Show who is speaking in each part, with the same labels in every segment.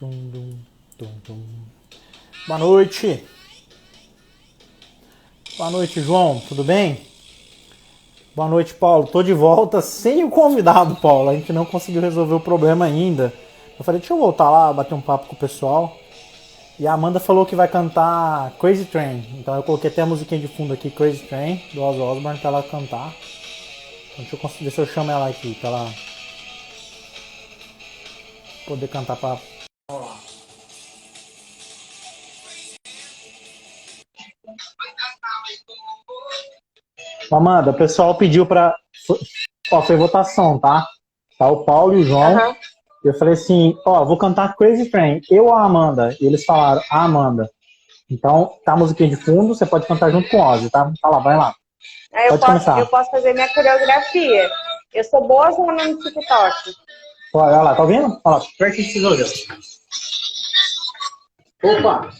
Speaker 1: Tum, tum, tum, tum. Boa noite. Boa noite, João. Tudo bem? Boa noite, Paulo. Tô de volta sem o convidado, Paulo. A gente não conseguiu resolver o problema ainda. Eu falei, deixa eu voltar lá, bater um papo com o pessoal. E a Amanda falou que vai cantar Crazy Train. Então eu coloquei até a musiquinha de fundo aqui, Crazy Train, do Ozzy Osbourne, pra ela cantar. Então deixa eu ver se eu chamo ela aqui, pra ela poder cantar pra... Amanda, o pessoal pediu pra... Ó, foi votação, tá? Tá o Paulo e o João.
Speaker 2: Aham.
Speaker 1: Eu falei assim, ó, vou cantar Crazy Train, eu ou a Amanda? E eles falaram, a Amanda. Então, tá a musiquinha de fundo, você pode cantar junto com o Ozzy, tá? Tá lá, vai lá.
Speaker 2: Aí
Speaker 1: Pode
Speaker 2: eu
Speaker 1: começar.
Speaker 2: posso fazer minha coreografia. Eu sou boa no TikTok.
Speaker 1: Olha lá, tá ouvindo? Olha lá, presta esses olhos. Opa,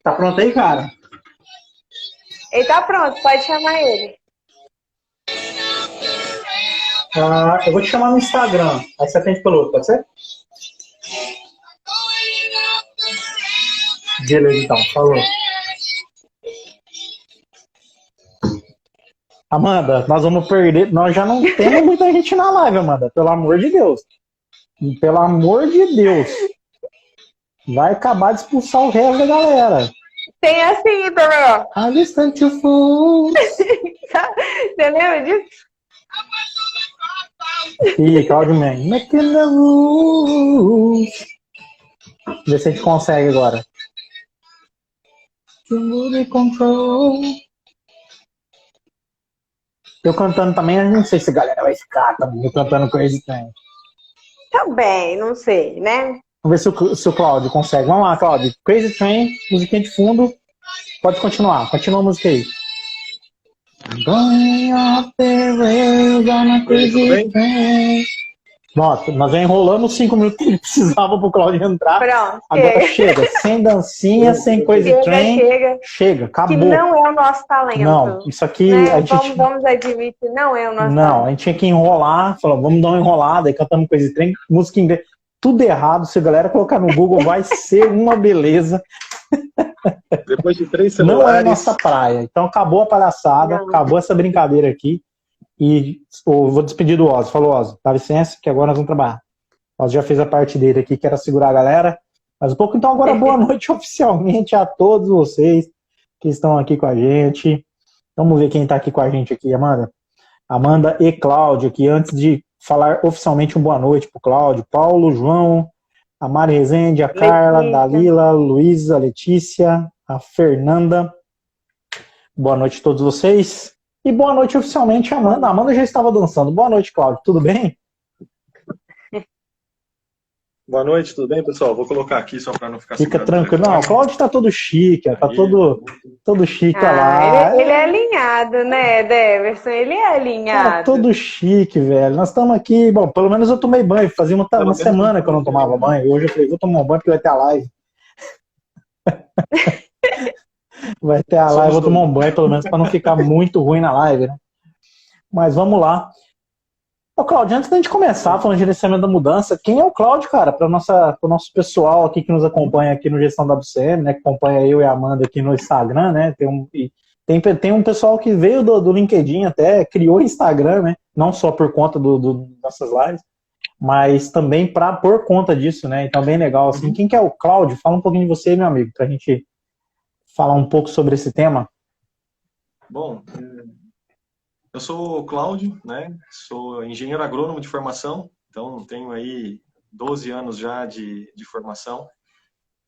Speaker 1: tá pronto aí, cara?
Speaker 2: Ele tá pronto, pode chamar ele.
Speaker 1: Ah, eu vou te chamar no Instagram, aí você atende pelo outro, pode ser? Beleza, então, falou. Amanda, nós vamos perder, nós já não temos muita gente na live, Amanda, pelo amor de Deus. Pelo amor de Deus. Vai acabar de expulsar o resto da galera.
Speaker 2: Tem assim também, ó.
Speaker 1: I listen to fools.
Speaker 2: Você lembra disso?
Speaker 1: Ih, Claudio Man. Making the rules. Vê se a gente consegue agora. To control. Eu cantando também, eu não sei se a galera vai ficar também. Eu cantando Crazy Train.
Speaker 2: Também, não sei, né?
Speaker 1: Vamos ver se o Claudio consegue. Vamos lá, Claudio. Crazy Train, musiquinha de fundo. Pode continuar. Continua a música aí. Going off the rails on a crazy train. Nossa, nós já enrolamos 5 minutos que precisava pro Claudio entrar.
Speaker 2: Pronto,
Speaker 1: Agora
Speaker 2: chega.
Speaker 1: chega, sem dancinha, sem Crazy
Speaker 2: Chega,
Speaker 1: Train.
Speaker 2: chega.
Speaker 1: Chega,
Speaker 2: Que
Speaker 1: acabou.
Speaker 2: não é o nosso
Speaker 1: Não,
Speaker 2: talento.
Speaker 1: isso aqui a
Speaker 2: Né?
Speaker 1: gente.
Speaker 2: Vamos admitir, não é o nosso
Speaker 1: Não, a
Speaker 2: talento.
Speaker 1: gente tinha que enrolar, falar, vamos dar uma enrolada, aí cantamos Crazy Train, música em inglês. Tudo errado, se a galera colocar no Google, vai ser uma beleza.
Speaker 3: Depois de 3
Speaker 1: Não é a
Speaker 3: celulares.
Speaker 1: nossa praia. Então acabou a palhaçada,
Speaker 2: Não.
Speaker 1: acabou essa brincadeira aqui. E vou despedir do Ozzy. Falou, Ozzy, dá licença, que agora nós vamos trabalhar. O Ozzy já fez a parte dele aqui, que era segurar a galera. Mas um pouco, então agora boa noite oficialmente a todos vocês que estão aqui com a gente. Vamos ver quem está aqui com a gente aqui, Amanda. Amanda e Cláudio aqui, antes de falar oficialmente um boa noite para o Cláudio, Paulo, João, a Mari Rezende, a Carla, a
Speaker 2: Letícia.
Speaker 1: Dalila, a Luísa, a Letícia, a Fernanda. Boa noite a todos vocês. E boa noite oficialmente, Amanda. A Amanda já estava dançando. Boa noite, Cláudio. Tudo bem?
Speaker 3: Boa noite, tudo bem, pessoal? Vou colocar aqui só para não ficar
Speaker 1: Fica
Speaker 3: segurando o
Speaker 1: tranquilo. Não, o
Speaker 3: telefone.
Speaker 1: Cláudio está todo chique, está
Speaker 3: Aí,
Speaker 1: todo chique olha
Speaker 2: Ah,
Speaker 1: lá.
Speaker 2: ele é alinhado, né, Deverson? Ele é
Speaker 1: Cara,
Speaker 2: alinhado.
Speaker 1: todo chique, velho. Nós estamos aqui. Bom, pelo menos eu tomei banho. Fazia uma
Speaker 3: pelo menos
Speaker 1: semana que eu não tomava banho. Hoje eu falei, vou tomar um banho porque vai ter a live. Vai ter a live, eu vou tomar um banho, pelo menos, para não ficar muito ruim na live, né? Mas vamos lá. Ô, Cláudio, antes da gente começar falando de gerenciamento da mudança, quem é o Cláudio, cara, para o nosso pessoal aqui que nos acompanha aqui no Gestão da WCM, né? Que acompanha eu e a Amanda aqui no Instagram, né? Tem um pessoal que veio do LinkedIn até, criou o Instagram, né? Não só por conta nossas lives, mas também por conta disso, né? Então, bem legal. Assim, quem que é o Cláudio? Fala um pouquinho de você, meu amigo, pra gente falar um pouco sobre esse tema.
Speaker 3: Bom, eu sou o Cláudio, né? Sou engenheiro agrônomo de formação, então tenho aí 12 anos já de formação.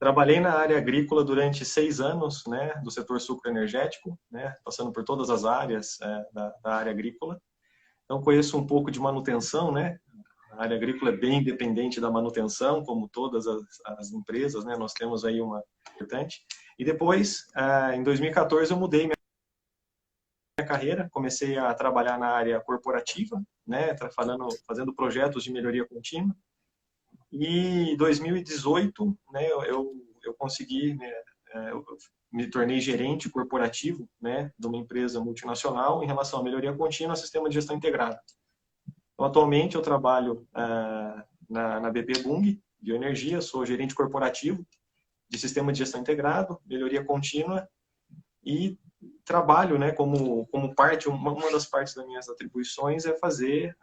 Speaker 3: Trabalhei na área agrícola durante 6 anos, né? Do setor sucroenergético, né? Passando por todas as áreas da área agrícola. Então conheço um pouco de manutenção, né? A área agrícola é bem dependente da manutenção, como todas as empresas, né? Nós temos aí uma importante. E depois, em 2014, eu mudei minha carreira, comecei a trabalhar na área corporativa, né? Fazendo projetos de melhoria contínua. E em 2018, né? Eu consegui, né? Eu me tornei gerente corporativo, né? De uma empresa multinacional em relação à melhoria contínua, sistema de gestão integrado. Então, atualmente eu trabalho na BP Bung, bioenergia, sou gerente corporativo de sistema de gestão integrado, melhoria contínua e trabalho, né, como parte, uma das partes das minhas atribuições é fazer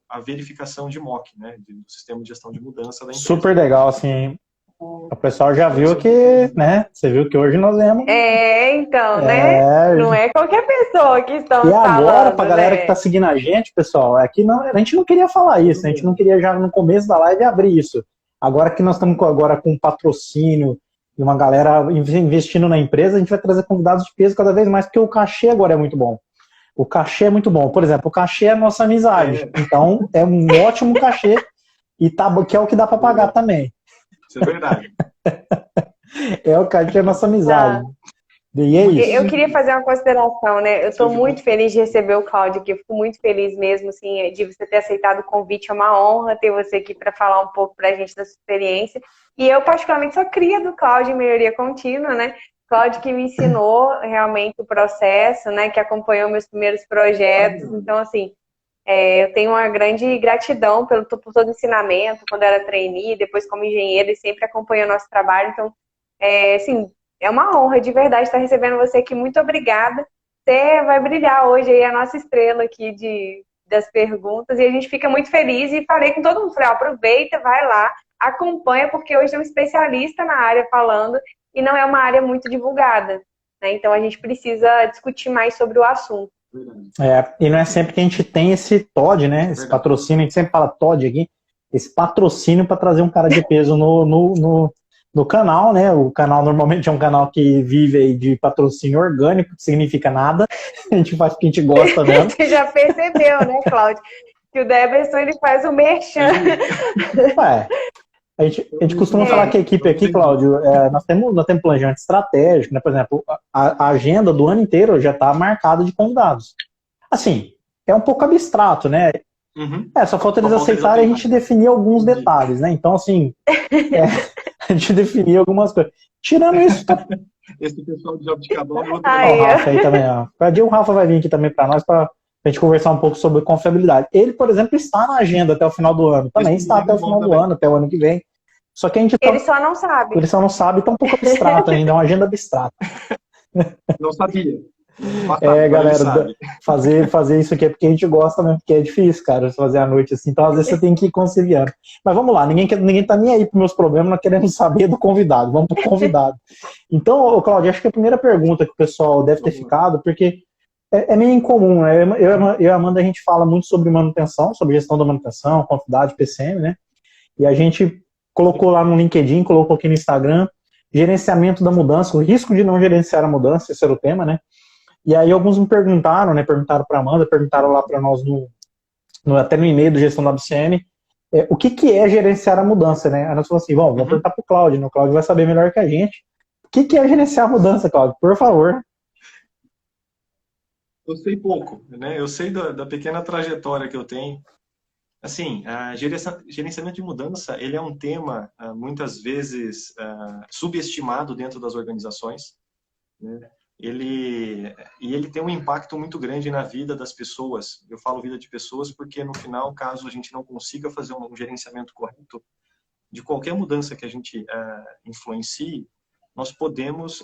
Speaker 3: a verificação de MOC, né, do sistema de gestão de mudança da empresa.
Speaker 1: Super legal, assim. O pessoal já viu que, né? Você viu que hoje nós vemos.
Speaker 2: Então, né? Não é qualquer pessoa que estamos
Speaker 1: falando. E agora,
Speaker 2: falando,
Speaker 1: pra galera
Speaker 2: né?
Speaker 1: que tá seguindo a gente, pessoal, aqui não, a gente não queria falar isso, a gente não queria já no começo da live abrir isso. Agora que nós estamos agora com patrocínio e uma galera investindo na empresa, a gente vai trazer convidados de peso cada vez mais, porque o cachê agora é muito bom. O cachê é muito bom. Por exemplo, o cachê é a nossa amizade. Então, é um ótimo cachê e que é o que dá para pagar também.
Speaker 3: Isso é verdade.
Speaker 1: É o cachê da nossa amizade. E é isso.
Speaker 2: Eu queria fazer uma consideração, né? Eu estou muito feliz de receber o Cláudio aqui. Eu fico muito feliz mesmo, assim, de você ter aceitado o convite. É uma honra ter você aqui para falar um pouco para a gente da sua experiência. E eu, particularmente, sou cria do Cláudio em melhoria contínua, né? Cláudio que me ensinou realmente o processo, né? Que acompanhou meus primeiros projetos. Então, assim, eu tenho uma grande gratidão por todo o ensinamento, quando eu era trainee, depois como engenheira, e sempre acompanhou o nosso trabalho. Então, assim, é uma honra de verdade estar recebendo você aqui. Muito obrigada. Você vai brilhar hoje aí, a nossa estrela aqui das perguntas. E a gente fica muito feliz. E falei com todo mundo, falei, aproveita, vai lá, acompanha, porque hoje tem um especialista na área falando e não é uma área muito divulgada, né? Então a gente precisa discutir mais sobre o assunto.
Speaker 1: E não é sempre que a gente tem esse TOD, né? Esse patrocínio, a gente sempre fala TOD aqui, esse patrocínio para trazer um cara de peso no canal, né? O canal normalmente é um canal que vive aí de patrocínio orgânico, que significa nada. A gente faz o que a gente gosta mesmo.
Speaker 2: Você já percebeu, né, Cláudio? Que o Deberson, ele faz o merchan.
Speaker 1: A gente costuma falar que a equipe aqui, Cláudio, nós temos planejamento estratégico, né? Por exemplo, a agenda do ano inteiro já está marcada de convidados. Assim, é um pouco abstrato, né?
Speaker 3: Uhum.
Speaker 1: Só falta eles aceitarem e a gente definir alguns detalhes, né? Então, assim, a gente definir algumas coisas. Tirando isso, tá...
Speaker 3: Esse pessoal de Jabuticabal é outro.
Speaker 1: O Rafa aí também, ó. O Rafa vai vir aqui também para nós para a gente conversar um pouco sobre confiabilidade. Ele, por exemplo, está na agenda até o final do ano. Também está até o final do ano, até o ano que vem. Só que a gente
Speaker 2: Ele só não sabe.
Speaker 1: Ele só não sabe, está um pouco abstrato ainda, é uma agenda abstrata.
Speaker 3: Não sabia.
Speaker 1: Galera, fazer isso aqui é porque a gente gosta mesmo, porque é difícil, cara, fazer à noite assim, então às vezes você tem que ir conciliando. Mas vamos lá, ninguém tá nem aí pros meus problemas, nós queremos saber do convidado, vamos pro convidado. Então, Cláudio, acho que a primeira pergunta que o pessoal deve ter ficado, porque é meio incomum, né? Eu e a Amanda, a gente fala muito sobre manutenção, sobre gestão da manutenção, quantidade, PCM, né? E a gente colocou lá no LinkedIn, colocou aqui no Instagram, gerenciamento da mudança, o risco de não gerenciar a mudança, esse era o tema, né? E aí alguns me perguntaram, né? Perguntaram para a Amanda, perguntaram lá para nós até no e-mail do Gestão da BCM, o que é gerenciar a mudança, né? Aí nós falamos assim, vamos perguntar para o Cláudio, né? O Cláudio vai saber melhor que a gente. O que é gerenciar a mudança, Cláudio? Por favor.
Speaker 3: Eu sei pouco, né? Eu sei da pequena trajetória que eu tenho. Assim, gerenciamento de mudança, ele é um tema muitas vezes subestimado dentro das organizações, né? Ele tem um impacto muito grande na vida das pessoas. Eu falo vida de pessoas porque, no final, caso a gente não consiga fazer um gerenciamento correto de qualquer mudança que a gente influencie, nós podemos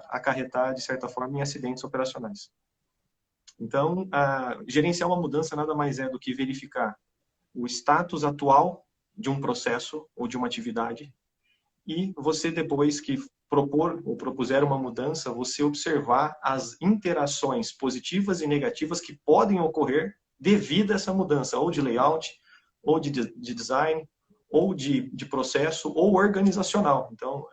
Speaker 3: acarretar, de certa forma, em acidentes operacionais. Então, gerenciar uma mudança nada mais é do que verificar o status atual de um processo ou de uma atividade e você, depois que propor ou propuser uma mudança, você observar as interações positivas e negativas que podem ocorrer devido a essa mudança, ou de layout, ou de design, ou de processo, ou organizacional. Então,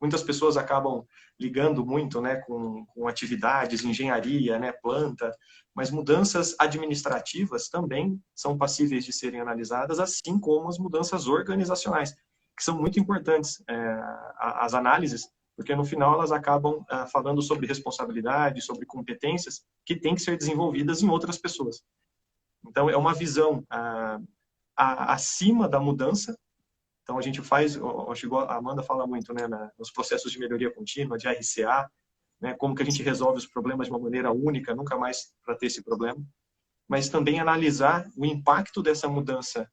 Speaker 3: muitas pessoas acabam ligando muito, né, com atividades, engenharia, né, planta, mas mudanças administrativas também são passíveis de serem analisadas, assim como as mudanças organizacionais, que são muito importantes, as análises, porque no final elas acabam falando sobre responsabilidade, sobre competências que têm que ser desenvolvidas em outras pessoas. Então, é uma visão acima da mudança. Então, a gente faz, acho que a Amanda fala muito, né, nos processos de melhoria contínua, de RCA, né, como que a gente resolve os problemas de uma maneira única, nunca mais para ter esse problema. Mas também analisar o impacto dessa mudança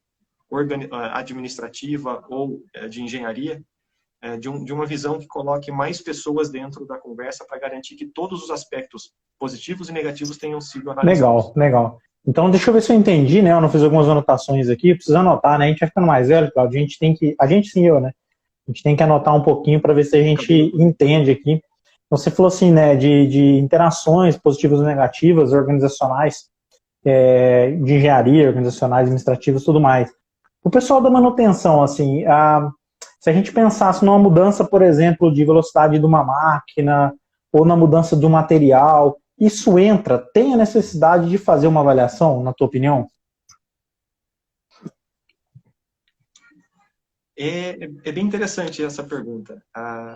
Speaker 3: administrativa ou de engenharia, de uma visão que coloque mais pessoas dentro da conversa para garantir que todos os aspectos positivos e negativos tenham sido analisados.
Speaker 1: Legal, legal. Então, deixa eu ver se eu entendi, né? Eu não fiz algumas anotações aqui, preciso anotar, né? A gente vai ficando mais velho, Claudio, a gente sim, eu, né? A gente tem que anotar um pouquinho para ver se a gente entende aqui. Então, você falou assim, né, de interações positivas e negativas, organizacionais, de engenharia, organizacionais, administrativas, tudo mais. O pessoal da manutenção, assim, se a gente pensasse numa mudança, por exemplo, de velocidade de uma máquina, ou na mudança do material, isso tem a necessidade de fazer uma avaliação, na tua opinião?
Speaker 3: É bem interessante essa pergunta.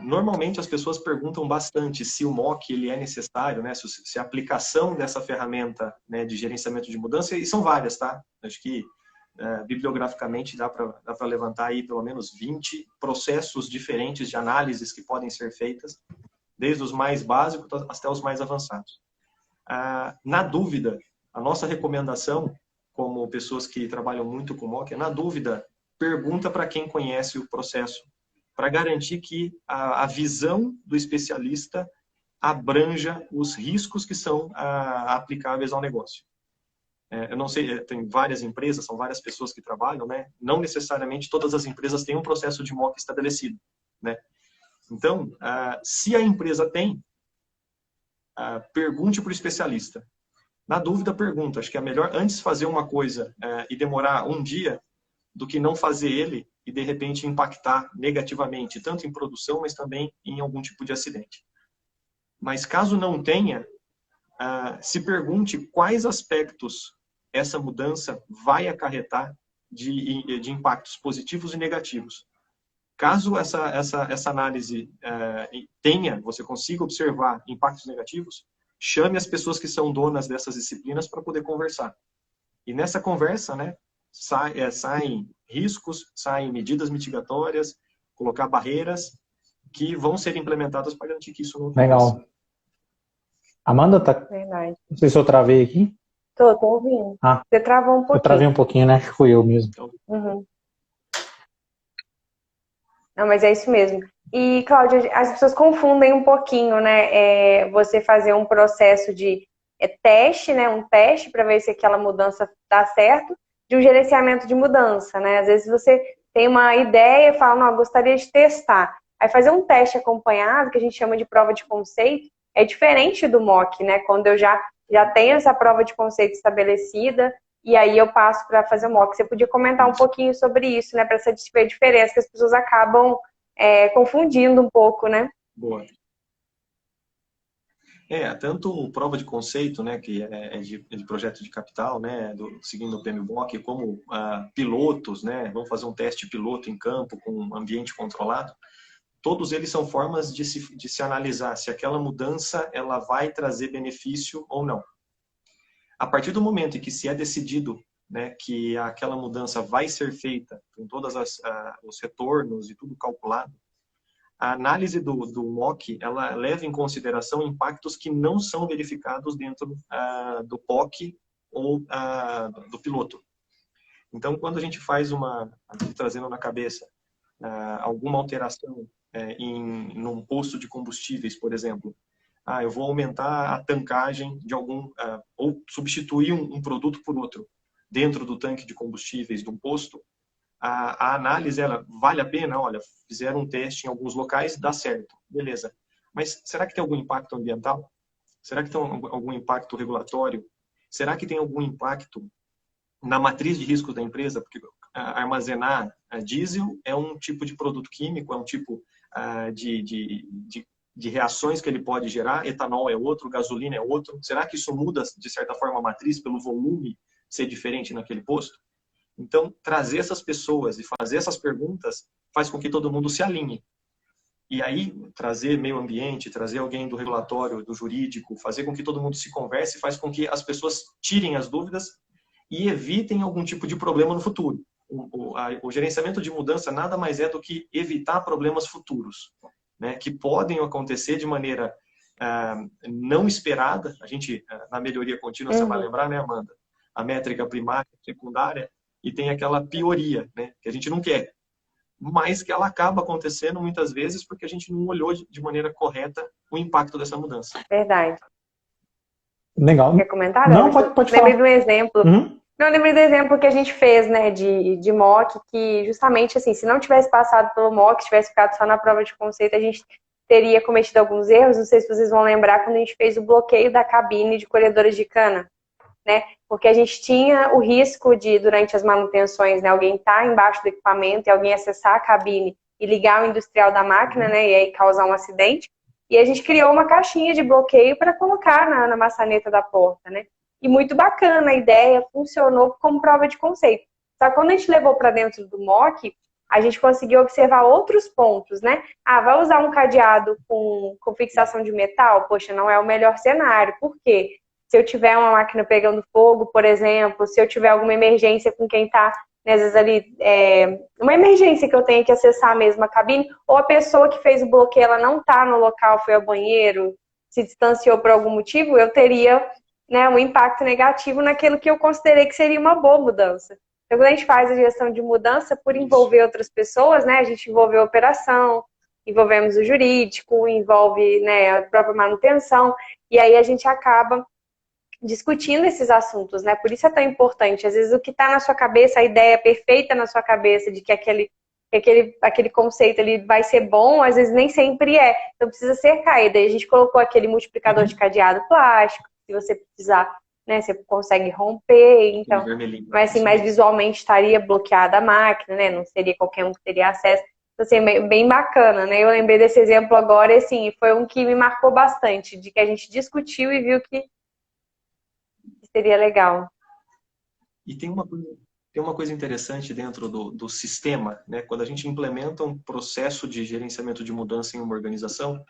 Speaker 3: Normalmente as pessoas perguntam bastante se o MOC ele é necessário, né? Se a aplicação dessa ferramenta, né, de gerenciamento de mudança, e são várias, tá? Acho que bibliograficamente dá para levantar aí pelo menos 20 processos diferentes de análises que podem ser feitas, desde os mais básicos até os mais avançados. Na dúvida, a nossa recomendação, como pessoas que trabalham muito com MOC, na dúvida, pergunta para quem conhece o processo, para garantir que a visão do especialista abranja os riscos que são aplicáveis ao negócio. Eu não sei, tem várias empresas, são várias pessoas que trabalham, né? Não necessariamente todas as empresas têm um processo de MOC estabelecido, né? Então, se a empresa tem, pergunte para o especialista. Na dúvida, pergunta. Acho que é melhor antes fazer uma coisa e demorar um dia do que não fazer ele e, de repente, impactar negativamente, tanto em produção, mas também em algum tipo de acidente. Mas, caso não tenha, se pergunte quais aspectos essa mudança vai acarretar de impactos positivos e negativos. Caso essa análise você consiga observar impactos negativos, chame as pessoas que são donas dessas disciplinas para poder conversar. E nessa conversa, né, saem riscos, saem medidas mitigatórias, colocar barreiras que vão ser implementadas para garantir que isso não aconteça.
Speaker 1: Legal. Amanda, tá?
Speaker 2: Verdade.
Speaker 1: Não sei se eu travei aqui.
Speaker 2: Tô ouvindo. Você travou um pouquinho.
Speaker 1: Eu travei um pouquinho, né? Acho que fui eu mesmo.
Speaker 2: Uhum. Não, mas é isso mesmo. E, Cláudia, as pessoas confundem um pouquinho, né? Você fazer um processo de teste, né? Um teste para ver se aquela mudança dá certo, de um gerenciamento de mudança, né? Às vezes você tem uma ideia e fala, não, eu gostaria de testar. Aí fazer um teste acompanhado, que a gente chama de prova de conceito, é diferente do MOC, né? Quando eu já tenho essa prova de conceito estabelecida, e aí eu passo para fazer o MOC. Você podia comentar um pouquinho sobre isso, né? Para satisfazer a diferença, que as pessoas acabam confundindo um pouco, né?
Speaker 3: Boa. Tanto prova de conceito, né, que é de projeto de capital, né, seguindo o PMBOK, como pilotos, né, vamos fazer um teste piloto em campo com um ambiente controlado, todos eles são formas de se analisar se aquela mudança ela vai trazer benefício ou não. A partir do momento em que se é decidido, né, que aquela mudança vai ser feita com todos os retornos e tudo calculado, a análise do MOC, ela leva em consideração impactos que não são verificados dentro do POC ou do piloto. Então, quando a gente faz trazendo na cabeça alguma alteração num posto de combustíveis, por exemplo, eu vou aumentar a tancagem de ou substituir um produto por outro dentro do tanque de combustíveis de um posto, a análise, ela vale a pena? Olha, fizeram um teste em alguns locais, dá certo, beleza. Mas será que tem algum impacto ambiental? Será que tem algum impacto regulatório? Será que tem algum impacto na matriz de risco da empresa? Porque armazenar diesel é um tipo de produto químico, é um tipo de reações que ele pode gerar, etanol é outro, gasolina é outro. Será que isso muda, de certa forma, a matriz pelo volume ser diferente naquele posto? Então, trazer essas pessoas e fazer essas perguntas faz com que todo mundo se alinhe. E aí, trazer meio ambiente, trazer alguém do regulatório, do jurídico, fazer com que todo mundo se converse, faz com que as pessoas tirem as dúvidas e evitem algum tipo de problema no futuro. O gerenciamento de mudança nada mais é do que evitar problemas futuros, né, que podem acontecer de maneira não esperada. A gente, na melhoria contínua, você vai lembrar, né, Amanda? A métrica primária, secundária, e tem aquela pioria, né, que a gente não quer, mas que ela acaba acontecendo muitas vezes porque a gente não olhou de maneira correta o impacto dessa mudança.
Speaker 2: Verdade.
Speaker 1: Legal.
Speaker 2: Quer comentar,
Speaker 1: Não,
Speaker 2: Everton?
Speaker 1: pode
Speaker 2: Lembrei
Speaker 1: falar.
Speaker 2: de um exemplo.
Speaker 1: Uhum.
Speaker 2: Não, eu lembrei do exemplo que a gente fez, né, de mock, que justamente assim, se não tivesse passado pelo mock, tivesse ficado só na prova de conceito, a gente teria cometido alguns erros. Não sei se vocês vão lembrar quando a gente fez o bloqueio da cabine de colhedoras de cana, né? Porque a gente tinha o risco de, durante as manutenções, né, alguém estar embaixo do equipamento e alguém acessar a cabine e ligar o industrial da máquina, né, e aí causar um acidente. E a gente criou uma caixinha de bloqueio para colocar na maçaneta da porta, né? E muito bacana a ideia, funcionou como prova de conceito. Só que quando a gente levou para dentro do mock, a gente conseguiu observar outros pontos, né? Ah, vai usar um cadeado com fixação de metal? Poxa, não é o melhor cenário. Por quê? Se eu tiver uma máquina pegando fogo, por exemplo, se eu tiver alguma emergência com quem está, né, às vezes ali, uma emergência que eu tenha que acessar mesmo a cabine, ou a pessoa que fez o bloqueio, ela não está no local, foi ao banheiro, se distanciou por algum motivo, eu teria, né, um impacto negativo naquilo que eu considerei que seria uma boa mudança. Então, quando a gente faz a gestão de mudança, por envolver outras pessoas, né, a gente envolve a operação, envolvemos o jurídico, envolve, né, a própria manutenção, e aí a gente acaba discutindo esses assuntos, né? Por isso é tão importante. Às vezes o que está na sua cabeça, a ideia perfeita na sua cabeça de que aquele conceito ali vai ser bom, às vezes nem sempre é. Então precisa cercar. E daí a gente colocou aquele multiplicador de cadeado plástico, se você precisar, né? Você consegue romper, então. Mas assim, mais visualmente estaria bloqueada a máquina, né? Não seria qualquer um que teria acesso. Então, assim, bem bacana, né? Eu lembrei desse exemplo agora e assim, foi um que me marcou bastante, de que a gente discutiu e viu que seria legal.
Speaker 3: E tem uma coisa interessante dentro do sistema, né? Quando a gente implementa um processo de gerenciamento de mudança em uma organização,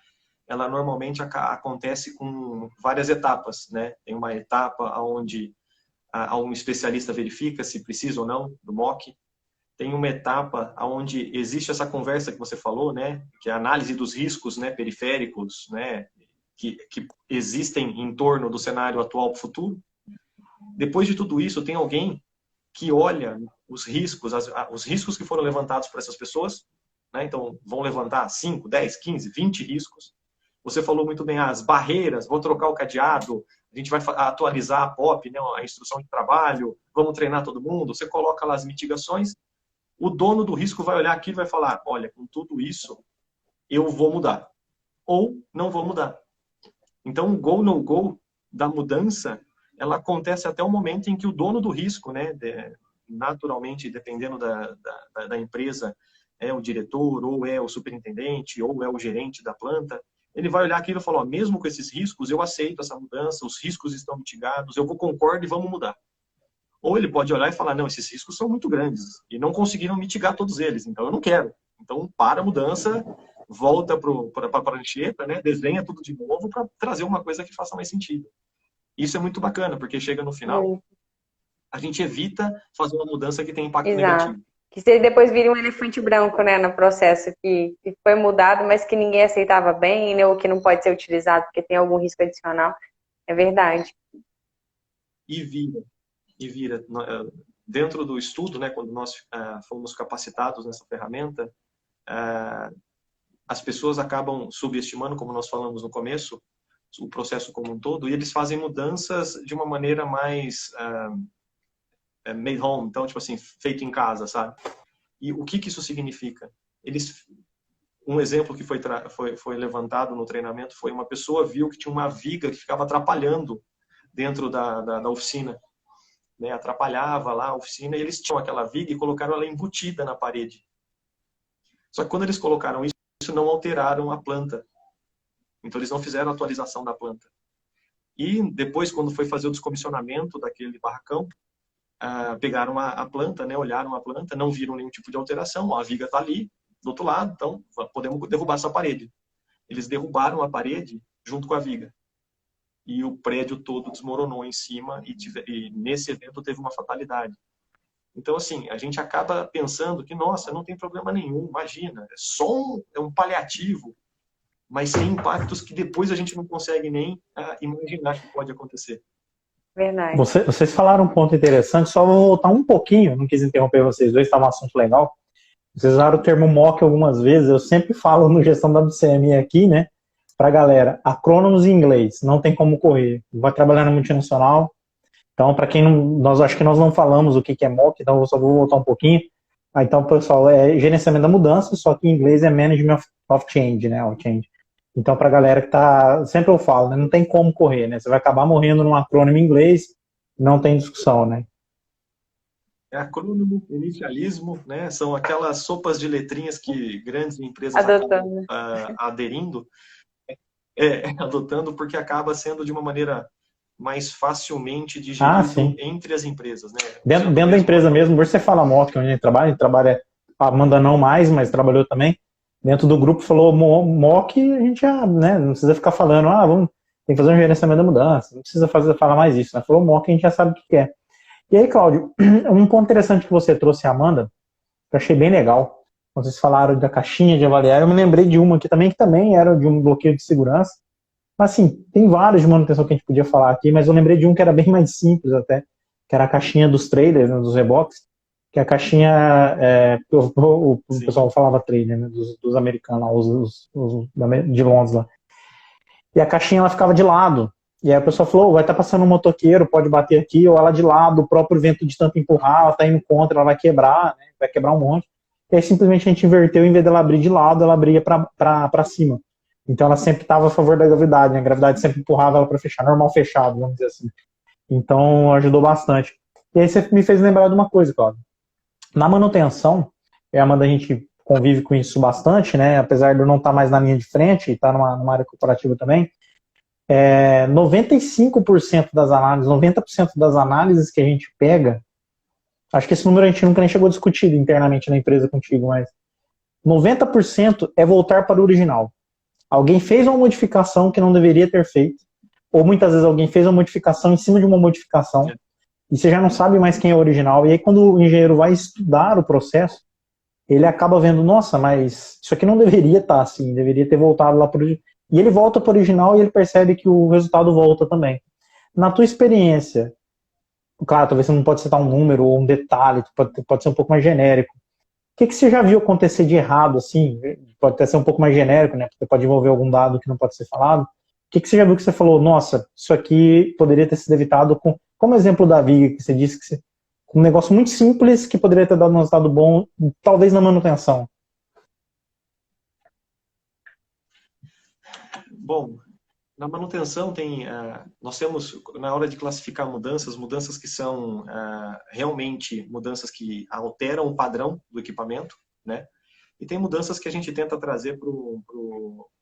Speaker 3: ela normalmente acontece com várias etapas, né? Tem uma etapa onde um especialista verifica se precisa ou não do mock. Tem uma etapa onde existe essa conversa que você falou, né? Que é a análise dos riscos, né? Periféricos, né? Que existem em torno do cenário atual para o futuro. Depois de tudo isso, tem alguém que olha os riscos que foram levantados por essas pessoas, né? Então, vão levantar 5, 10, 15, 20 riscos. Você falou muito bem, as barreiras, vou trocar o cadeado, a gente vai atualizar a POP, né? A instrução de trabalho, vamos treinar todo mundo, você coloca lá as mitigações, o dono do risco vai olhar aqui e vai falar, olha, com tudo isso, eu vou mudar. Ou não vou mudar. Então, o go, no go da mudança, ela acontece até o momento em que o dono do risco, né, naturalmente, dependendo da empresa, é o diretor, ou é o superintendente, ou é o gerente da planta, ele vai olhar aquilo e falar, ó, mesmo com esses riscos, eu aceito essa mudança, os riscos estão mitigados, eu concordo e vamos mudar. Ou ele pode olhar e falar, não, esses riscos são muito grandes e não conseguiram mitigar todos eles, então eu não quero. Então, para a mudança, volta para a prancheta, né, desenha tudo de novo para trazer uma coisa que faça mais sentido. Isso é muito bacana, porque chega no final, a gente evita fazer uma mudança que tem impacto negativo.
Speaker 2: Que se depois vira um elefante branco, né, no processo que foi mudado, mas que ninguém aceitava bem, né, ou que não pode ser utilizado porque tem algum risco adicional. É verdade.
Speaker 3: E vira. Dentro do estudo, né, quando nós fomos capacitados nessa ferramenta, as pessoas acabam subestimando, como nós falamos no começo, o processo como um todo, e eles fazem mudanças de uma maneira mais made home, então, tipo assim, feito em casa, sabe? E o que isso significa? Um exemplo que foi levantado no treinamento foi uma pessoa viu que tinha uma viga que ficava atrapalhando dentro da oficina, né? Atrapalhava lá a oficina, e eles tinham aquela viga e colocaram ela embutida na parede. Só que quando eles colocaram isso não alteraram a planta. Então, eles não fizeram a atualização da planta. E depois, quando foi fazer o descomissionamento daquele barracão, pegaram a planta, né, olharam a planta, não viram nenhum tipo de alteração, a viga está ali, do outro lado, então podemos derrubar essa parede. Eles derrubaram a parede junto com a viga. E o prédio todo desmoronou em cima e nesse evento teve uma fatalidade. Então, assim, a gente acaba pensando que, nossa, não tem problema nenhum, imagina, é só um paliativo, mas tem impactos que depois a gente não consegue nem imaginar que pode acontecer.
Speaker 2: Verdade.
Speaker 1: Vocês falaram um ponto interessante, só vou voltar um pouquinho, não quis interromper vocês dois, estava um assunto legal. Vocês usaram o termo MOC algumas vezes, eu sempre falo no Gestão WCM aqui, né, pra galera, acrônimos em inglês, não tem como correr. Vai trabalhar na multinacional, então para quem não, acho que nós não falamos o que é MOC, então eu só vou voltar um pouquinho. Então, pessoal, é gerenciamento da mudança, só que em inglês é Management of Change, né, o change. Então, para a galera que tá, sempre eu falo, né, não tem como correr, né, você vai acabar morrendo num acrônimo em inglês, não tem discussão, né.
Speaker 3: É acrônimo, inicialismo, né? São aquelas sopas de letrinhas que grandes empresas
Speaker 2: Adotando.
Speaker 3: acabam aderindo, adotando, porque acaba sendo de uma maneira mais facilmente digerido entre as empresas, né?
Speaker 1: Dentro da empresa mesmo, você fala MOC, onde a gente trabalha, a Amanda não mais, mas trabalhou também, dentro do grupo falou MOC, a gente já, né, não precisa ficar falando, tem que fazer um gerenciamento da mudança, não precisa falar mais isso, né? Falou MOC, a gente já sabe o que é. E aí, Cláudio, um ponto interessante que você trouxe, Amanda, que eu achei bem legal, quando vocês falaram da caixinha de avaliar, eu me lembrei de uma aqui também, que também era de um bloqueio de segurança, mas assim, tem vários de manutenção que a gente podia falar aqui, mas eu lembrei de um que era bem mais simples até, que era a caixinha dos trailers, né, dos reboques, que a caixinha, o pessoal falava trailer, né, dos americanos lá, os de Londres lá. E a caixinha ela ficava de lado. E aí a pessoa falou, vai estar passando um motoqueiro, pode bater aqui, ou ela de lado, o próprio vento de tanto empurrar, ela está indo contra, ela vai quebrar, né, vai quebrar um monte. E aí simplesmente a gente inverteu, em vez dela abrir de lado, ela abria para cima. Então ela sempre estava a favor da gravidade, né? A gravidade sempre empurrava ela para fechar, normal fechado, vamos dizer assim. Então ajudou bastante. E aí você me fez lembrar de uma coisa, Cláudio. Na manutenção, Amanda, a gente convive com isso bastante, né? Apesar de eu não estar mais na linha de frente, estar numa área corporativa também, 95% das análises, 90% das análises que a gente pega, acho que esse número a gente nunca nem chegou a discutir internamente na empresa contigo, mas 90% é voltar para o original. Alguém fez uma modificação que não deveria ter feito, ou muitas vezes alguém fez uma modificação em cima de uma modificação, e você já não sabe mais quem é o original, e aí quando o engenheiro vai estudar o processo, ele acaba vendo, nossa, mas isso aqui não deveria estar assim, deveria ter voltado lá para o original. E ele volta para o original e ele percebe que o resultado volta também. Na tua experiência, claro, talvez você não pode citar um número ou um detalhe, pode ser um pouco mais genérico. O que você já viu acontecer de errado, assim? Pode até ser um pouco mais genérico, né? Porque pode envolver algum dado que não pode ser falado. O que você já viu que você falou, nossa, isso aqui poderia ter sido evitado como exemplo da Viga, que você disse que um negócio muito simples que poderia ter dado um resultado bom, talvez na manutenção.
Speaker 3: Bom, na manutenção nós temos, na hora de classificar mudanças que são realmente mudanças que alteram o padrão do equipamento, né? E tem mudanças que a gente tenta trazer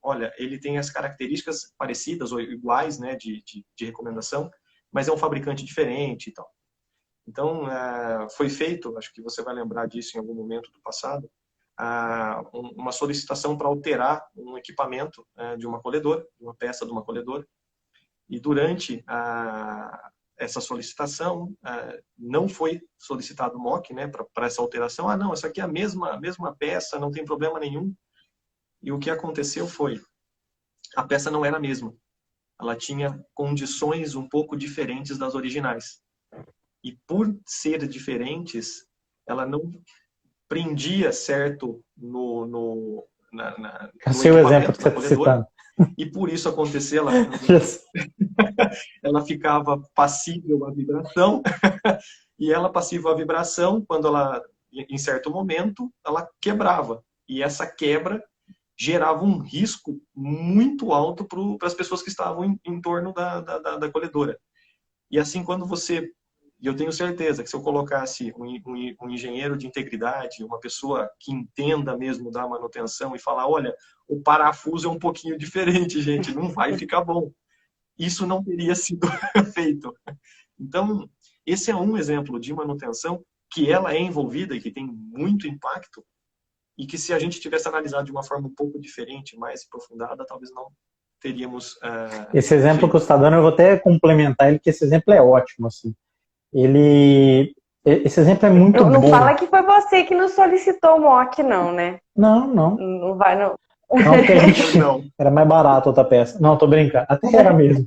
Speaker 3: olha, ele tem as características parecidas ou iguais, né, de recomendação, mas é um fabricante diferente e tal. Então, foi feito, acho que você vai lembrar disso em algum momento do passado, uma solicitação para alterar um equipamento de uma colhedora, uma peça de uma colhedora. E durante essa solicitação, não foi solicitado MOC, né, para essa alteração. Não, essa aqui é a mesma peça, não tem problema nenhum. E o que aconteceu foi, a peça não era a mesma. Ela tinha condições um pouco diferentes das originais. E por ser diferentes, ela não prendia certo no
Speaker 1: seu exemplo que você está citando.
Speaker 3: E por isso acontecia, ela ficava passível à vibração, e ela passível à vibração, quando ela, em certo momento, ela quebrava. E essa quebra gerava um risco muito alto para as pessoas que estavam em torno da colhedora. E assim, quando você... E eu tenho certeza que se eu colocasse um engenheiro de integridade, uma pessoa que entenda mesmo da manutenção e falar, olha, o parafuso é um pouquinho diferente, gente, não vai ficar bom. Isso não teria sido feito. Então, esse é um exemplo de manutenção que ela é envolvida e que tem muito impacto e que se a gente tivesse analisado de uma forma um pouco diferente, mais aprofundada, talvez não teríamos...
Speaker 1: esse exemplo feito. Que você está dando, eu vou até complementar ele, que esse exemplo é ótimo, assim. Esse exemplo é muito bom.
Speaker 2: Não fala que foi você que não solicitou o MOC, não, né?
Speaker 1: Não.
Speaker 2: Não vai, não.
Speaker 1: Não, porque a gente era mais barato outra peça. Não, tô brincando. Até era mesmo.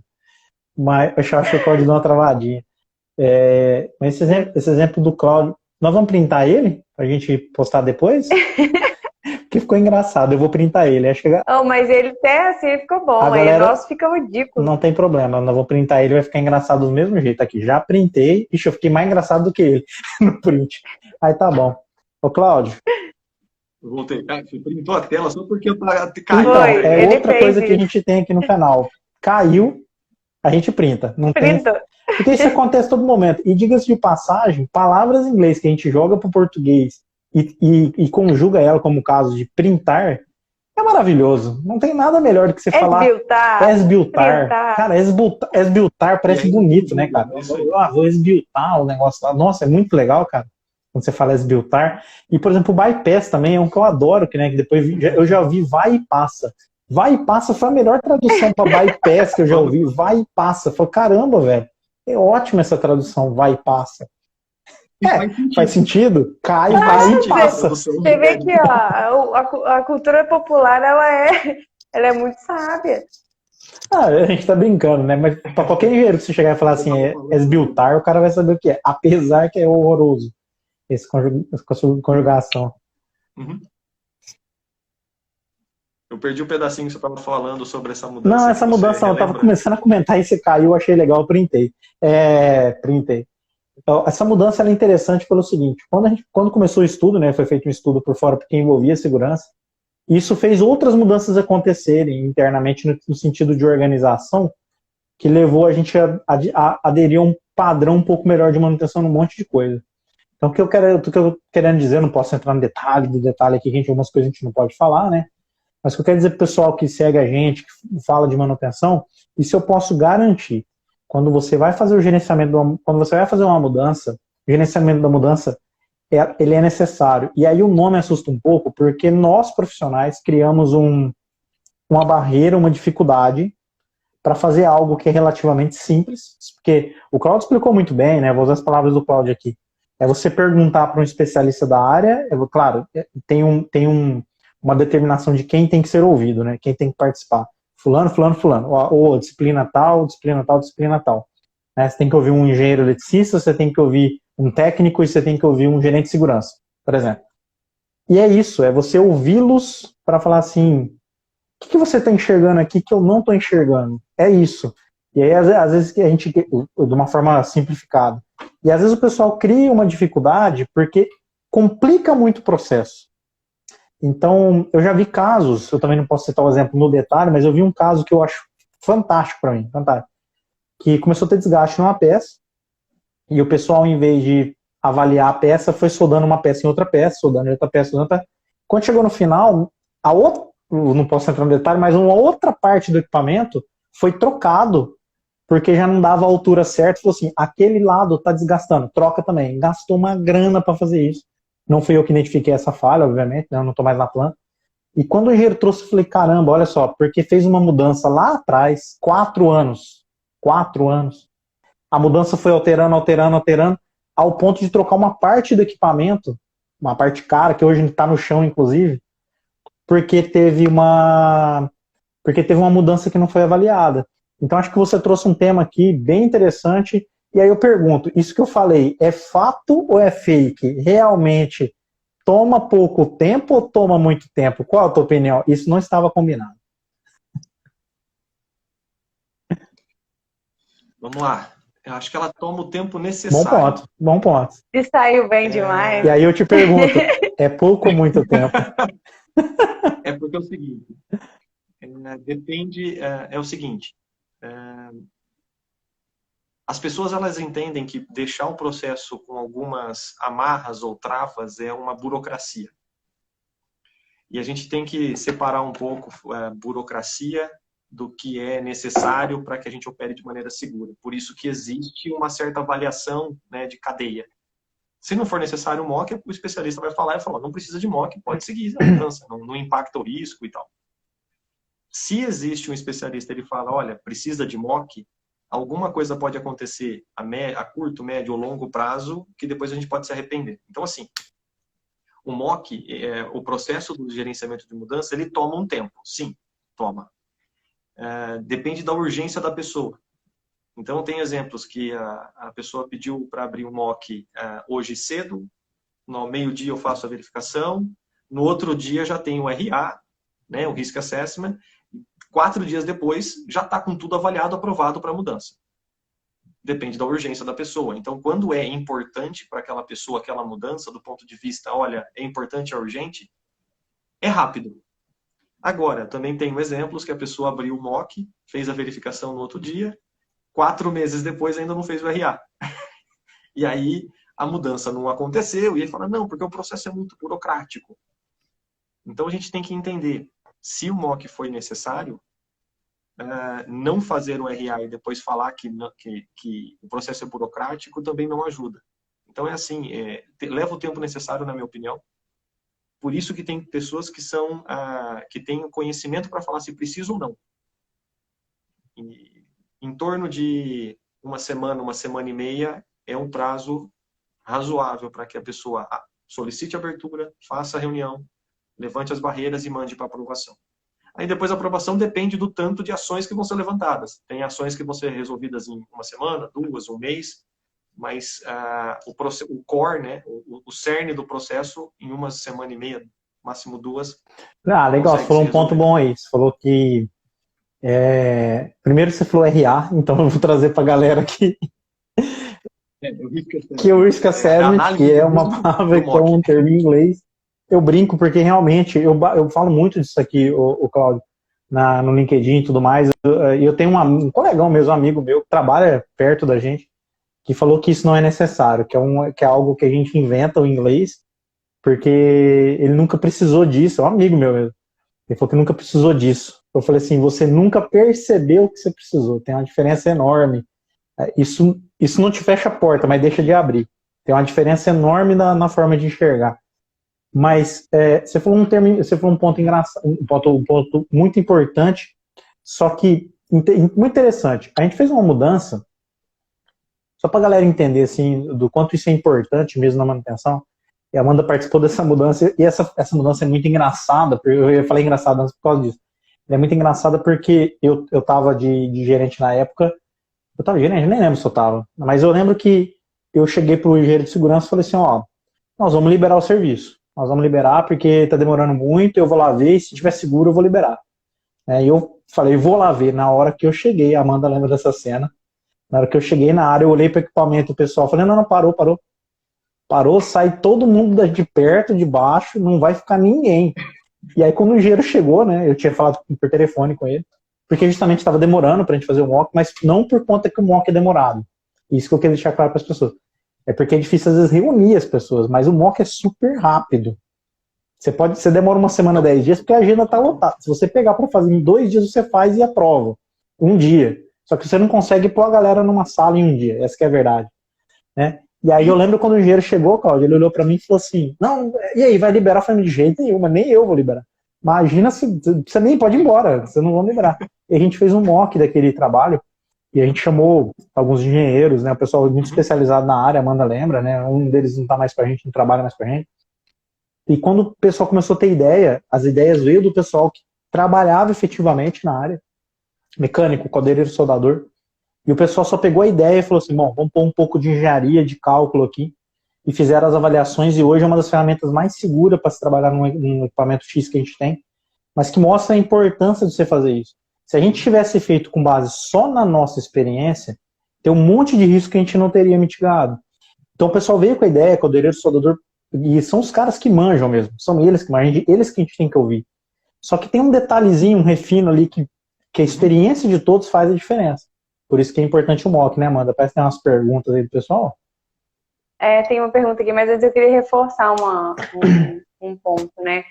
Speaker 1: Mas eu acho que o Claudio deu uma travadinha. Mas esse exemplo do Claudio, nós vamos printar ele? Pra gente postar depois? Porque ficou engraçado, eu vou printar ele. Acho que
Speaker 2: Oh, mas ele até assim ficou bom,
Speaker 1: a
Speaker 2: aí o
Speaker 1: galera
Speaker 2: nosso fica ridículo.
Speaker 1: não tem problema, nós vamos printar ele, vai ficar engraçado do mesmo jeito aqui. Já printei, ixi, eu fiquei mais engraçado do que ele no print. Aí tá bom. Ô, Cláudio.
Speaker 3: Eu voltei. Você printou a tela só porque eu caiu.
Speaker 1: Então, é
Speaker 2: ele
Speaker 1: outra
Speaker 2: fez
Speaker 1: coisa que a
Speaker 2: isso.
Speaker 1: gente tem aqui no canal. Caiu, a gente printa. Não tem.
Speaker 2: Printa.
Speaker 1: Porque isso acontece todo momento. E diga-se de passagem, palavras em inglês que a gente joga para o português e conjuga ela como o caso de printar, é maravilhoso. Não tem nada melhor do que você falar esbiltar. Cara, esbiltar parece
Speaker 3: aí,
Speaker 1: bonito, né, cara? Vou esbiltar o negócio lá. Nossa, é muito legal, cara, quando você fala esbiltar. E, por exemplo, o bypass também é um que eu adoro, que depois eu já ouvi vai e passa. Vai e passa foi a melhor tradução para bypass que eu já ouvi. Vai e passa. Falei, caramba, velho. É ótima essa tradução, vai e passa. Faz sentido? Cai, vai e passa.
Speaker 2: Você vê que a cultura popular, ela é muito sábia.
Speaker 1: A gente tá brincando, né? Mas pra qualquer engenheiro que você chegar e falar assim, esbiltar, o cara vai saber o que é. Apesar que é horroroso essa conjugação.
Speaker 3: Uhum. Eu perdi um pedacinho que você estava falando sobre essa mudança.
Speaker 1: Não, essa mudança eu estava começando a comentar e você caiu, achei legal, eu printei. Printei. Então, essa mudança é interessante pelo seguinte, quando começou o estudo, né, foi feito um estudo por fora porque envolvia segurança, isso fez outras mudanças acontecerem internamente no sentido de organização, que levou a gente a aderir a um padrão um pouco melhor de manutenção num monte de coisa. Então, o que eu querendo dizer, não posso entrar no detalhe aqui, que algumas coisas a gente não pode falar, né? Mas o que eu quero dizer para o pessoal que segue a gente, que fala de manutenção, isso eu posso garantir. Quando você vai fazer o gerenciamento, quando você vai fazer uma mudança, o gerenciamento da mudança, ele é necessário. E aí o nome assusta um pouco, porque nós profissionais criamos uma barreira, uma dificuldade para fazer algo que é relativamente simples, porque o Claudio explicou muito bem, né? Vou usar as palavras do Claudio aqui. É você perguntar para um especialista da área, claro, tem uma determinação de quem tem que ser ouvido, né? Quem tem que participar. Fulano. Ou disciplina tal. Né? Você tem que ouvir um engenheiro eletricista, você tem que ouvir um técnico e você tem que ouvir um gerente de segurança, por exemplo. E é isso, é você ouvi-los para falar assim, o que você está enxergando aqui que eu não estou enxergando? É isso. E aí, às vezes, a gente, de uma forma simplificada, e às vezes o pessoal cria uma dificuldade porque complica muito o processo. Então, eu já vi casos, eu também não posso citar o exemplo no detalhe, mas eu vi um caso que eu acho fantástico para mim, fantástico, que começou a ter desgaste numa peça, e o pessoal, em vez de avaliar a peça, foi soldando uma peça em outra peça, soldando em outra peça, Quando chegou no final, não posso entrar no detalhe, mas uma outra parte do equipamento foi trocado, porque já não dava a altura certa, falou assim, aquele lado está desgastando, troca também. Gastou uma grana para fazer isso. Não fui eu que identifiquei essa falha, obviamente, né? Eu não estou mais na planta. E quando o engenheiro trouxe, eu falei, caramba, olha só, porque fez uma mudança lá atrás, 4 anos. 4 anos. A mudança foi alterando, ao ponto de trocar uma parte do equipamento, uma parte cara, que hoje está no chão, inclusive, porque teve uma mudança que não foi avaliada. Então, acho que você trouxe um tema aqui bem interessante. E aí eu pergunto, isso que eu falei, é fato ou é fake? Realmente toma pouco tempo ou toma muito tempo? Qual a tua opinião? Isso não estava combinado.
Speaker 3: Vamos lá. Eu acho que ela toma o tempo necessário.
Speaker 1: Bom ponto.
Speaker 2: E saiu bem demais.
Speaker 1: E aí eu te pergunto, é pouco ou muito tempo?
Speaker 3: É porque é o seguinte, depende, é o seguinte, as pessoas elas entendem que deixar um processo com algumas amarras ou travas é uma burocracia. E a gente tem que separar um pouco a burocracia do que é necessário para que a gente opere de maneira segura. Por isso que existe uma certa avaliação, né, de cadeia. Se não for necessário o MOC, o especialista vai falar e falar, não precisa de MOC, pode seguir a mudança, não impacta o risco e tal. Se existe um especialista, ele fala, olha, precisa de MOC, alguma coisa pode acontecer a curto, médio ou longo prazo que depois a gente pode se arrepender. Então, assim, o MOC, o processo do gerenciamento de mudança, ele toma um tempo. Sim, toma. Depende da urgência da pessoa. Então, tem exemplos que a pessoa pediu para abrir um mock hoje cedo, no meio-dia eu faço a verificação, no outro dia já tem o RA, né, o Risk Assessment, 4 dias depois já está com tudo avaliado, aprovado para mudança. Depende da urgência da pessoa. Então, quando é importante para aquela pessoa, aquela mudança, do ponto de vista, olha, é importante, é urgente, é rápido. Agora, também tenho exemplos que a pessoa abriu o mock, fez a verificação no outro dia, 4 meses depois ainda não fez o RA. E aí a mudança não aconteceu, e ele fala, não, porque o processo é muito burocrático. Então a gente tem que entender, se o mock foi necessário, não fazer o RA e depois falar que o processo é burocrático também não ajuda. Então é assim, leva o tempo necessário, na minha opinião. Por isso que tem pessoas que têm conhecimento para falar se precisa ou não. E, em torno de uma semana e meia, é um prazo razoável para que a pessoa solicite abertura, faça a reunião, levante as barreiras e mande para aprovação. Aí depois a aprovação depende do tanto de ações que vão ser levantadas. Tem ações que vão ser resolvidas em uma semana, 2, um mês, mas o core, né, o cerne do processo, em uma semana e meia, máximo 2.
Speaker 1: Legal, você falou um ponto bom aí. Você falou que primeiro você falou RA, então eu vou trazer para a galera aqui que é o Risk Assessment, que é uma palavra que é um termo em inglês. Eu brinco porque realmente eu falo muito disso aqui, o Cláudio, no LinkedIn e tudo mais. Eu tenho um colegão mesmo, um amigo meu, que trabalha perto da gente, que falou que isso não é necessário, que é algo que a gente inventa o inglês, porque ele nunca precisou disso. É um amigo meu mesmo. Ele falou que nunca precisou disso. Eu falei assim, você nunca percebeu que você precisou. Tem uma diferença enorme. Isso não te fecha a porta, mas deixa de abrir. Tem uma diferença enorme na forma de enxergar. Mas você falou um ponto engraçado, um ponto muito importante, só que muito interessante. A gente fez uma mudança, só para a galera entender assim, do quanto isso é importante mesmo na manutenção. E a Amanda participou dessa mudança, e essa mudança é muito engraçada, eu falei engraçada antes por causa disso. É muito engraçada porque eu estava de gerente na época. Eu estava gerente, nem lembro se eu estava, mas eu lembro que eu cheguei para o engenheiro de segurança e falei assim, nós vamos liberar o serviço. Nós vamos liberar porque está demorando muito, eu vou lá ver, e se tiver seguro eu vou liberar. E eu falei, vou lá ver. Na hora que eu cheguei, a Amanda lembra dessa cena, na hora que eu cheguei na área, eu olhei para o equipamento, o pessoal falei, não, parou, sai todo mundo de perto, de baixo, não vai ficar ninguém. E aí quando o engenheiro chegou, né, eu tinha falado por telefone com ele, porque justamente estava demorando para a gente fazer o mock, mas não por conta que o mock é demorado. Isso que eu queria deixar claro para as pessoas. É porque é difícil às vezes reunir as pessoas, mas o mock é super rápido. Você demora uma semana, 10 dias, porque a agenda está lotada. Se você pegar para fazer em 2 dias, você faz e aprova. Um dia. Só que você não consegue pôr a galera numa sala em um dia. Essa que é a verdade. Né? E aí eu lembro quando o engenheiro chegou, Cláudio, ele olhou para mim e falou assim, não, e aí, vai liberar? Eu falei, de jeito nenhum, mas nem eu vou liberar. Imagina se você nem pode ir embora, você não vai liberar. E a gente fez um mock daquele trabalho, e a gente chamou alguns engenheiros, né, o pessoal muito especializado na área, a Amanda lembra, né, um deles não tá mais com a gente, não trabalha mais com a gente. E quando o pessoal começou a ter ideia, as ideias veio do pessoal que trabalhava efetivamente na área, mecânico, caldeireiro, soldador, e o pessoal só pegou a ideia e falou assim, bom, vamos pôr um pouco de engenharia, de cálculo aqui, e fizeram as avaliações, e hoje é uma das ferramentas mais seguras para se trabalhar num equipamento X que a gente tem, mas que mostra a importância de você fazer isso. Se a gente tivesse feito com base só na nossa experiência, tem um monte de risco que a gente não teria mitigado. Então o pessoal veio com a ideia, caldeireiro, soldador, e são os caras que manjam mesmo, são eles que manjam, eles que a gente tem que ouvir. Só que tem um detalhezinho, um refino ali, que a experiência de todos faz a diferença. Por isso que é importante o mock, né, Amanda? Parece que tem umas perguntas aí do pessoal.
Speaker 2: Tem uma pergunta aqui, mas antes eu queria reforçar um ponto, né?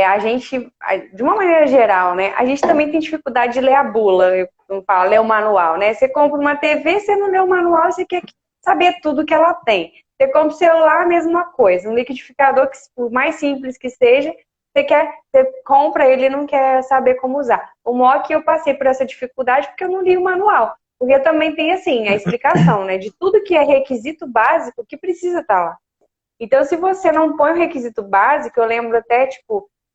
Speaker 2: A gente, de uma maneira geral, né? A gente também tem dificuldade de ler a bula, eu falo, ler o manual, né? Você compra uma TV, você não lê o manual, você quer saber tudo que ela tem. Você compra o celular, a mesma coisa. Um liquidificador, que por mais simples que seja, você compra ele e não quer saber como usar. O mock eu passei por essa dificuldade porque eu não li o manual. Porque também tem, assim, a explicação, né? De tudo que é requisito básico que precisa estar lá. Então, se você não põe o requisito básico, eu lembro até,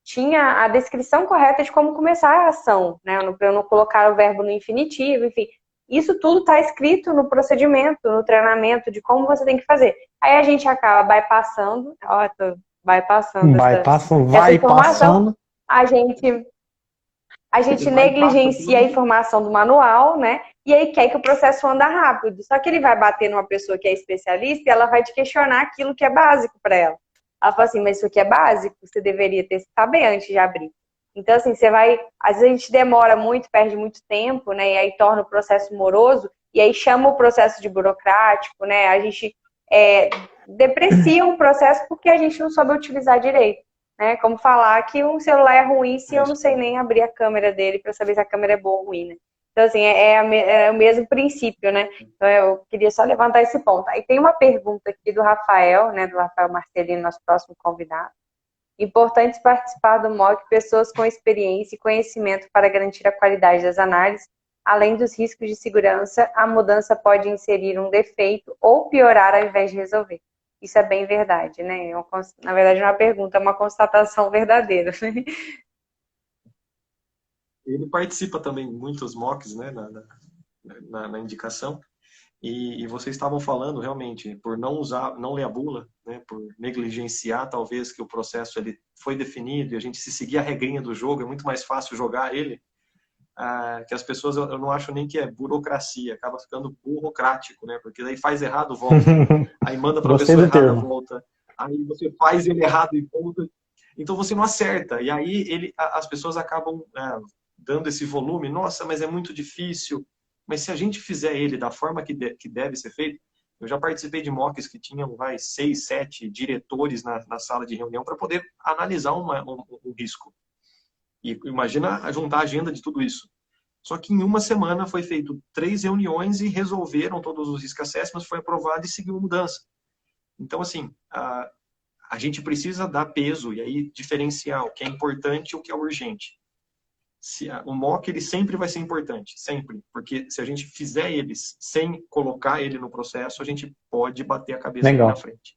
Speaker 2: tinha a descrição correta de como começar a ação, né? Para eu não colocar o verbo no infinitivo, enfim. Isso tudo está escrito no procedimento, no treinamento, de como você tem que fazer. Aí a gente acaba bypassando, ó, tô bypassando essa informação, a gente negligencia a informação do manual, né? E aí quer que o processo anda rápido. Só que ele vai bater numa pessoa que é especialista e ela vai te questionar aquilo que é básico para ela. Ela fala assim, mas isso aqui é básico? Você deveria saber antes de abrir. Então, assim, às vezes a gente demora muito, perde muito tempo, né? E aí torna o processo moroso, e aí chama o processo de burocrático, né? A gente deprecia um processo porque a gente não soube utilizar direito, né? Como falar que um celular é ruim se eu não sei nem abrir a câmera dele para saber se a câmera é boa ou ruim, né? Então, assim, é o mesmo princípio, né? Então, eu queria só levantar esse ponto. Aí tem uma pergunta aqui do Rafael, né? Do Rafael Marcelino, nosso próximo convidado. Importante participar do MOOC pessoas com experiência e conhecimento para garantir a qualidade das análises. Além dos riscos de segurança, a mudança pode inserir um defeito ou piorar ao invés de resolver. Isso é bem verdade, né? Na verdade, não é uma pergunta, é uma constatação verdadeira.
Speaker 3: Ele participa também de muitos mocks, né, na indicação. E vocês estavam falando realmente por não ler a bula, né, por negligenciar talvez que o processo ele foi definido e a gente se seguir a regrinha do jogo, é muito mais fácil jogar ele, que as pessoas, eu não acho nem que é burocracia, acaba ficando burocrático, né, porque daí faz errado, volta, aí manda para a pessoa errada, volta, aí você faz ele errado e volta, então você não acerta, e aí as pessoas acabam dando esse volume, nossa, mas é muito difícil. Mas se a gente fizer ele da forma que deve ser feito, eu já participei de mocks que tinham 6, 7 diretores na sala de reunião para poder analisar um risco. E imagina juntar a agenda de tudo isso. Só que em uma semana foi feito 3 reuniões e resolveram todos os risk assessments, foi aprovado e seguiu a mudança. Então, assim, a gente precisa dar peso e aí diferenciar o que é importante e o que é urgente. O mock ele sempre vai ser importante, sempre, porque se a gente fizer eles sem colocar ele no processo, a gente pode bater a cabeça ali na frente.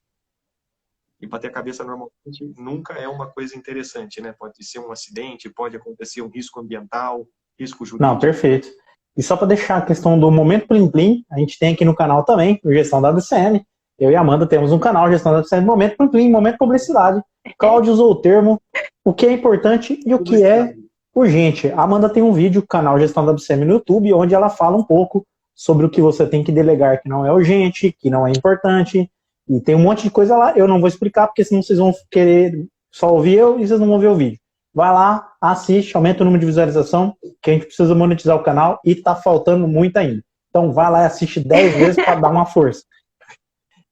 Speaker 3: E bater a cabeça normalmente nunca é uma coisa interessante, né? Pode ser um acidente, pode acontecer um risco ambiental, risco jurídico.
Speaker 1: Não, perfeito. E só para deixar a questão do Momento Plim Plim, a gente tem aqui no canal também, o Gestão da WCM. Eu e a Amanda temos um canal, Gestão da WCM, Momento Plim Plim, Momento Publicidade. Cláudio usou o termo, o que é importante e o que é urgente. A Amanda tem um vídeo, canal Gestão da WCM no YouTube, onde ela fala um pouco sobre o que você tem que delegar que não é urgente, que não é importante, e tem um monte de coisa lá. Eu não vou explicar, porque senão vocês vão querer só ouvir eu e vocês não vão ver o vídeo. Vai lá, assiste, aumenta o número de visualização, que a gente precisa monetizar o canal e tá faltando muito ainda. Então vai lá e assiste 10 vezes para dar uma força.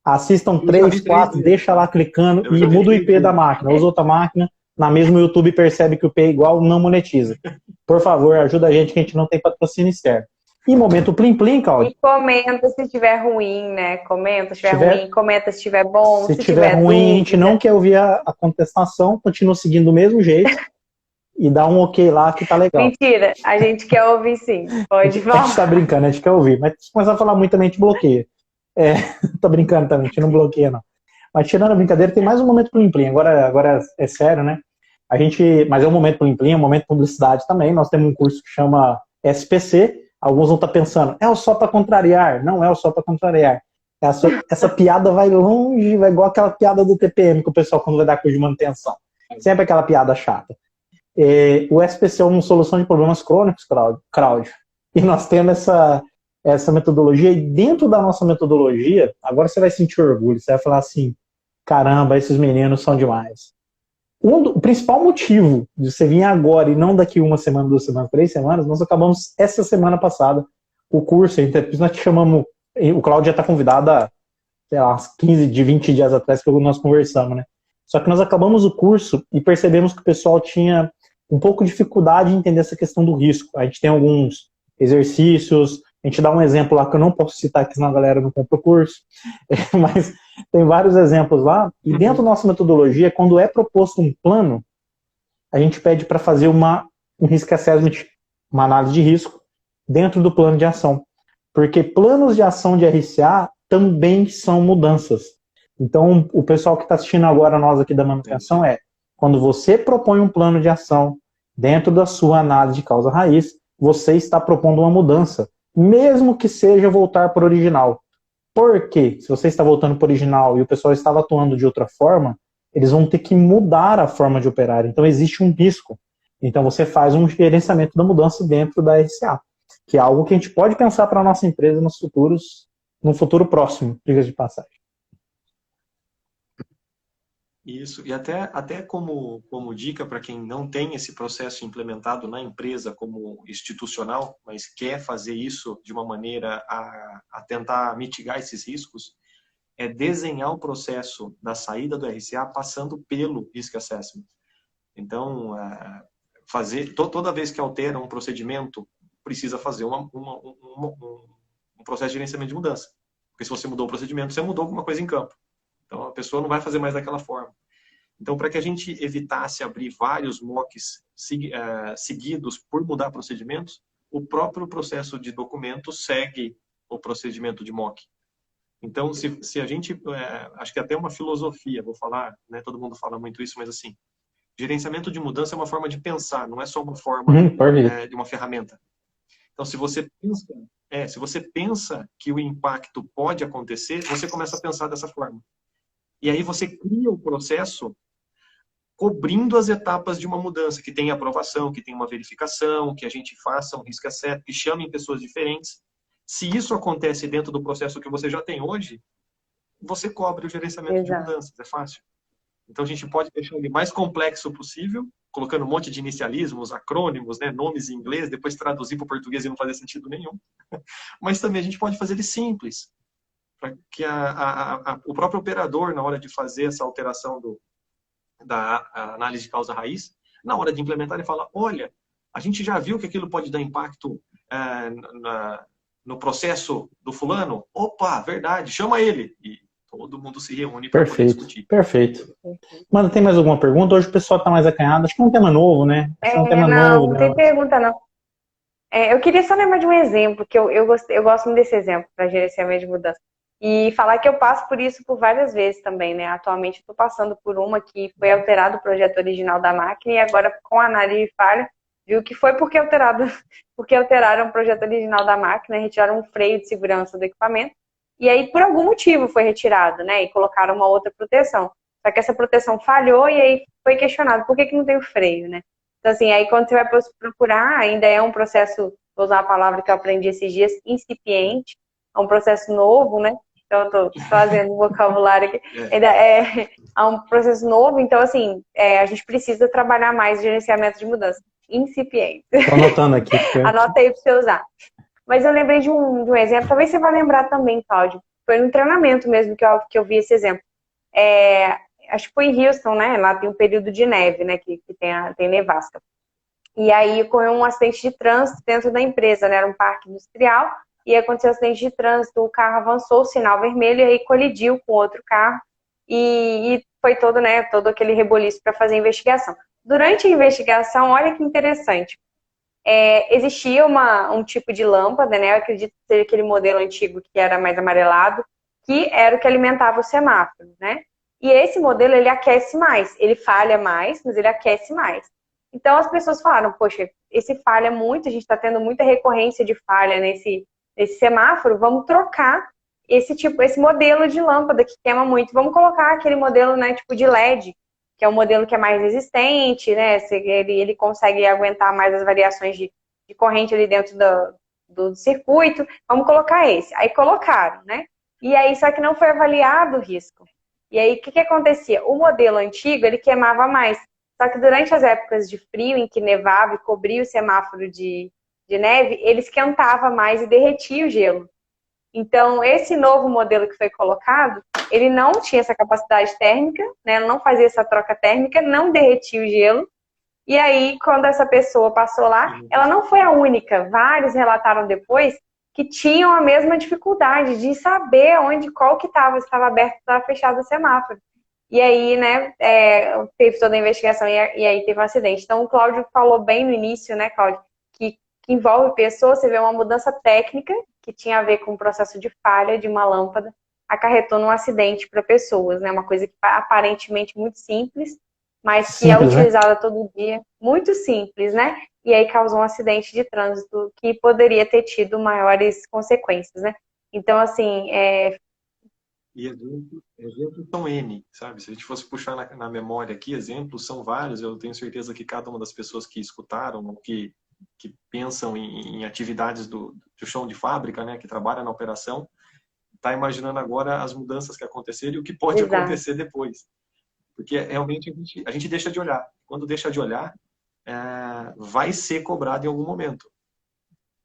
Speaker 1: Assistam 3, 4, deixa lá clicando e muda o IP da máquina, usa outra máquina. Na mesma YouTube percebe que o P é igual, não monetiza. Por favor, ajuda a gente que a gente não tem patrocínio externo. E Momento Plim Plim, Cláudio.
Speaker 2: E comenta se estiver ruim, né? Comenta se estiver ruim, comenta se estiver bom.
Speaker 1: Se estiver ruim, dúvida. A gente não quer ouvir a contestação, continua seguindo do mesmo jeito e dá um ok lá que tá legal.
Speaker 2: Mentira, a gente quer ouvir sim. Pode falar.
Speaker 1: A gente tá brincando, a gente quer ouvir. Mas se começar a falar muito também, a gente bloqueia. Tô brincando também, a gente não bloqueia, não. Mas tirando a brincadeira, tem mais um Momento Plim Plim. Agora é sério, né? Mas é um Momento Plim Plim, é um momento de publicidade também. Nós temos um curso que chama SPC. Alguns vão estar pensando, é o só para contrariar. Não é o só para contrariar. Essa piada vai longe, vai igual aquela piada do TPM que o pessoal quando vai dar curso de manutenção. Sempre aquela piada chata. O SPC é uma solução de problemas crônicos, Cláudio. E nós temos essa metodologia. E dentro da nossa metodologia, agora você vai sentir orgulho. Você vai falar assim, caramba, esses meninos são demais. O principal motivo de você vir agora e não daqui 1 semana, 2 semanas, 3 semanas, nós acabamos essa semana passada o curso, nós te chamamos, o Cláudio já está convidado há, sei lá, uns 15, 20 dias atrás que nós conversamos, né? Só que nós acabamos o curso e percebemos que o pessoal tinha um pouco de dificuldade em entender essa questão do risco. A gente tem alguns exercícios, a gente dá um exemplo lá que eu não posso citar aqui, senão a galera não compra o curso, mas tem vários exemplos lá, e dentro da nossa metodologia, quando é proposto um plano, a gente pede para fazer um risk assessment, uma análise de risco, dentro do plano de ação. Porque planos de ação de RCA também são mudanças. Então, o pessoal que está assistindo agora, nós aqui da manutenção, quando você propõe um plano de ação dentro da sua análise de causa raiz, você está propondo uma mudança. mesmo que seja voltar para o original. Porque se você está voltando para o original e o pessoal estava atuando de outra forma, eles vão ter que mudar a forma de operar. Então existe um risco. Então você faz um gerenciamento da mudança dentro da RSA, que é algo que a gente pode pensar para a nossa empresa no futuro próximo, diga de passagem.
Speaker 3: Isso, e até como dica para quem não tem esse processo implementado na empresa como institucional, mas quer fazer isso de uma maneira a tentar mitigar esses riscos, é desenhar o processo da saída do RCA passando pelo Risk Assessment. Então, toda vez que altera um procedimento, precisa fazer um processo de gerenciamento de mudança. Porque se você mudou o procedimento, você mudou alguma coisa em campo. Então, a pessoa não vai fazer mais daquela forma. Então, para que a gente evitasse abrir vários mocks seguidos por mudar procedimentos, o próprio processo de documento segue o procedimento de mock. Então, se a gente... acho que até uma filosofia, vou falar, né, todo mundo fala muito isso, mas assim, gerenciamento de mudança é uma forma de pensar, não é só uma forma de uma ferramenta. Então, se você pensa que o impacto pode acontecer, você começa a pensar dessa forma. E aí você cria o processo cobrindo as etapas de uma mudança, que tem aprovação, que tem uma verificação, que a gente faça um risk assessment, que chamem pessoas diferentes. Se isso acontece dentro do processo que você já tem hoje, você cobre o gerenciamento de mudanças, é fácil. Então a gente pode deixar ele mais complexo possível, colocando um monte de inicialismos, acrônimos, né, nomes em inglês, depois traduzir para o português e não fazer sentido nenhum. Mas também a gente pode fazer ele simples, para que o próprio operador, na hora de fazer essa alteração da análise de causa raiz, na hora de implementar, ele fala, olha, a gente já viu que aquilo pode dar impacto no processo do fulano. Opa, verdade, chama ele. E todo mundo se reúne para poder discutir.
Speaker 1: Perfeito. Mano, tem mais alguma pergunta? Hoje o pessoal está mais acanhado. Acho que é um tema novo, né?
Speaker 2: Não tem pergunta, não. Eu queria só lembrar de um exemplo, que eu gosto muito desse exemplo para gerenciamento de mudança. E falar que eu passo por isso por várias vezes também, né? Atualmente estou passando por uma que foi alterado o projeto original da máquina e agora com a análise de falha, viu que foi porque alteraram o projeto original da máquina, retiraram um freio de segurança do equipamento e aí por algum motivo foi retirado, né? E colocaram uma outra proteção. Só que essa proteção falhou e aí foi questionado por que não tem o freio, né? Então assim, aí quando você vai procurar, ainda é um processo, vou usar a palavra que eu aprendi esses dias, incipiente, é um processo novo, né? Então, eu estou fazendo um vocabulário aqui. Ainda é um processo novo, então, assim, a gente precisa trabalhar mais gerenciamento de mudança. Incipiente.
Speaker 1: Estou anotando aqui.
Speaker 2: Anota aí para você usar. Mas eu lembrei de um exemplo, talvez você vá lembrar também, Cláudio. Foi no treinamento mesmo que eu vi esse exemplo. Acho que foi em Houston, né? Lá tem um período de neve, né? Que tem nevasca. E aí ocorreu um acidente de trânsito dentro da empresa, né? Era um parque industrial. E aconteceu um acidente de trânsito, o carro avançou, o sinal vermelho, e aí colidiu com outro carro. E foi todo aquele reboliço para fazer a investigação. Durante a investigação, olha que interessante. Existia um tipo de lâmpada, né? Eu acredito que seja aquele modelo antigo que era mais amarelado, que era o que alimentava o semáforo, né? E esse modelo, ele aquece mais. Ele falha mais, mas ele aquece mais. Então, as pessoas falaram, poxa, esse falha muito, a gente está tendo muita recorrência de falha nesse semáforo, vamos trocar esse modelo de lâmpada que queima muito. Vamos colocar aquele modelo, né, tipo de LED, que é um modelo que é mais resistente, né? Ele consegue aguentar mais as variações de corrente ali dentro do circuito. Vamos colocar esse. Aí colocaram, né? E aí, só que não foi avaliado o risco. E aí, o que acontecia? O modelo antigo, ele queimava mais. Só que durante as épocas de frio, em que nevava e cobria o semáforo de neve, ele esquentava mais e derretia o gelo. Então, esse novo modelo que foi colocado, ele não tinha essa capacidade térmica, né? Ele não fazia essa troca térmica, não derretia o gelo. E aí, quando essa pessoa passou lá, ela não foi a única. Vários relataram depois que tinham a mesma dificuldade de saber qual que estava, se estava aberto ou estava fechado o semáforo. E aí, né, teve toda a investigação e aí teve um acidente. Então, o Cláudio falou bem no início, né, Cláudio, que envolve pessoas, você vê uma mudança técnica que tinha a ver com o processo de falha de uma lâmpada, acarretou num acidente para pessoas, né? Uma coisa que aparentemente muito simples, mas que é utilizada todo dia, muito simples, né? e aí causou um acidente de trânsito que poderia ter tido maiores consequências, né? Então, assim,
Speaker 3: E exemplos são N, sabe? Se a gente fosse puxar na memória aqui, exemplos são vários. Eu tenho certeza que cada uma das pessoas que escutaram, que pensam em atividades do chão de fábrica, né, que trabalha na operação, está imaginando agora as mudanças que aconteceram e o que pode
Speaker 2: exato.
Speaker 3: acontecer depois. Porque realmente a gente deixa de olhar. Quando deixa de olhar, vai ser cobrado em algum momento.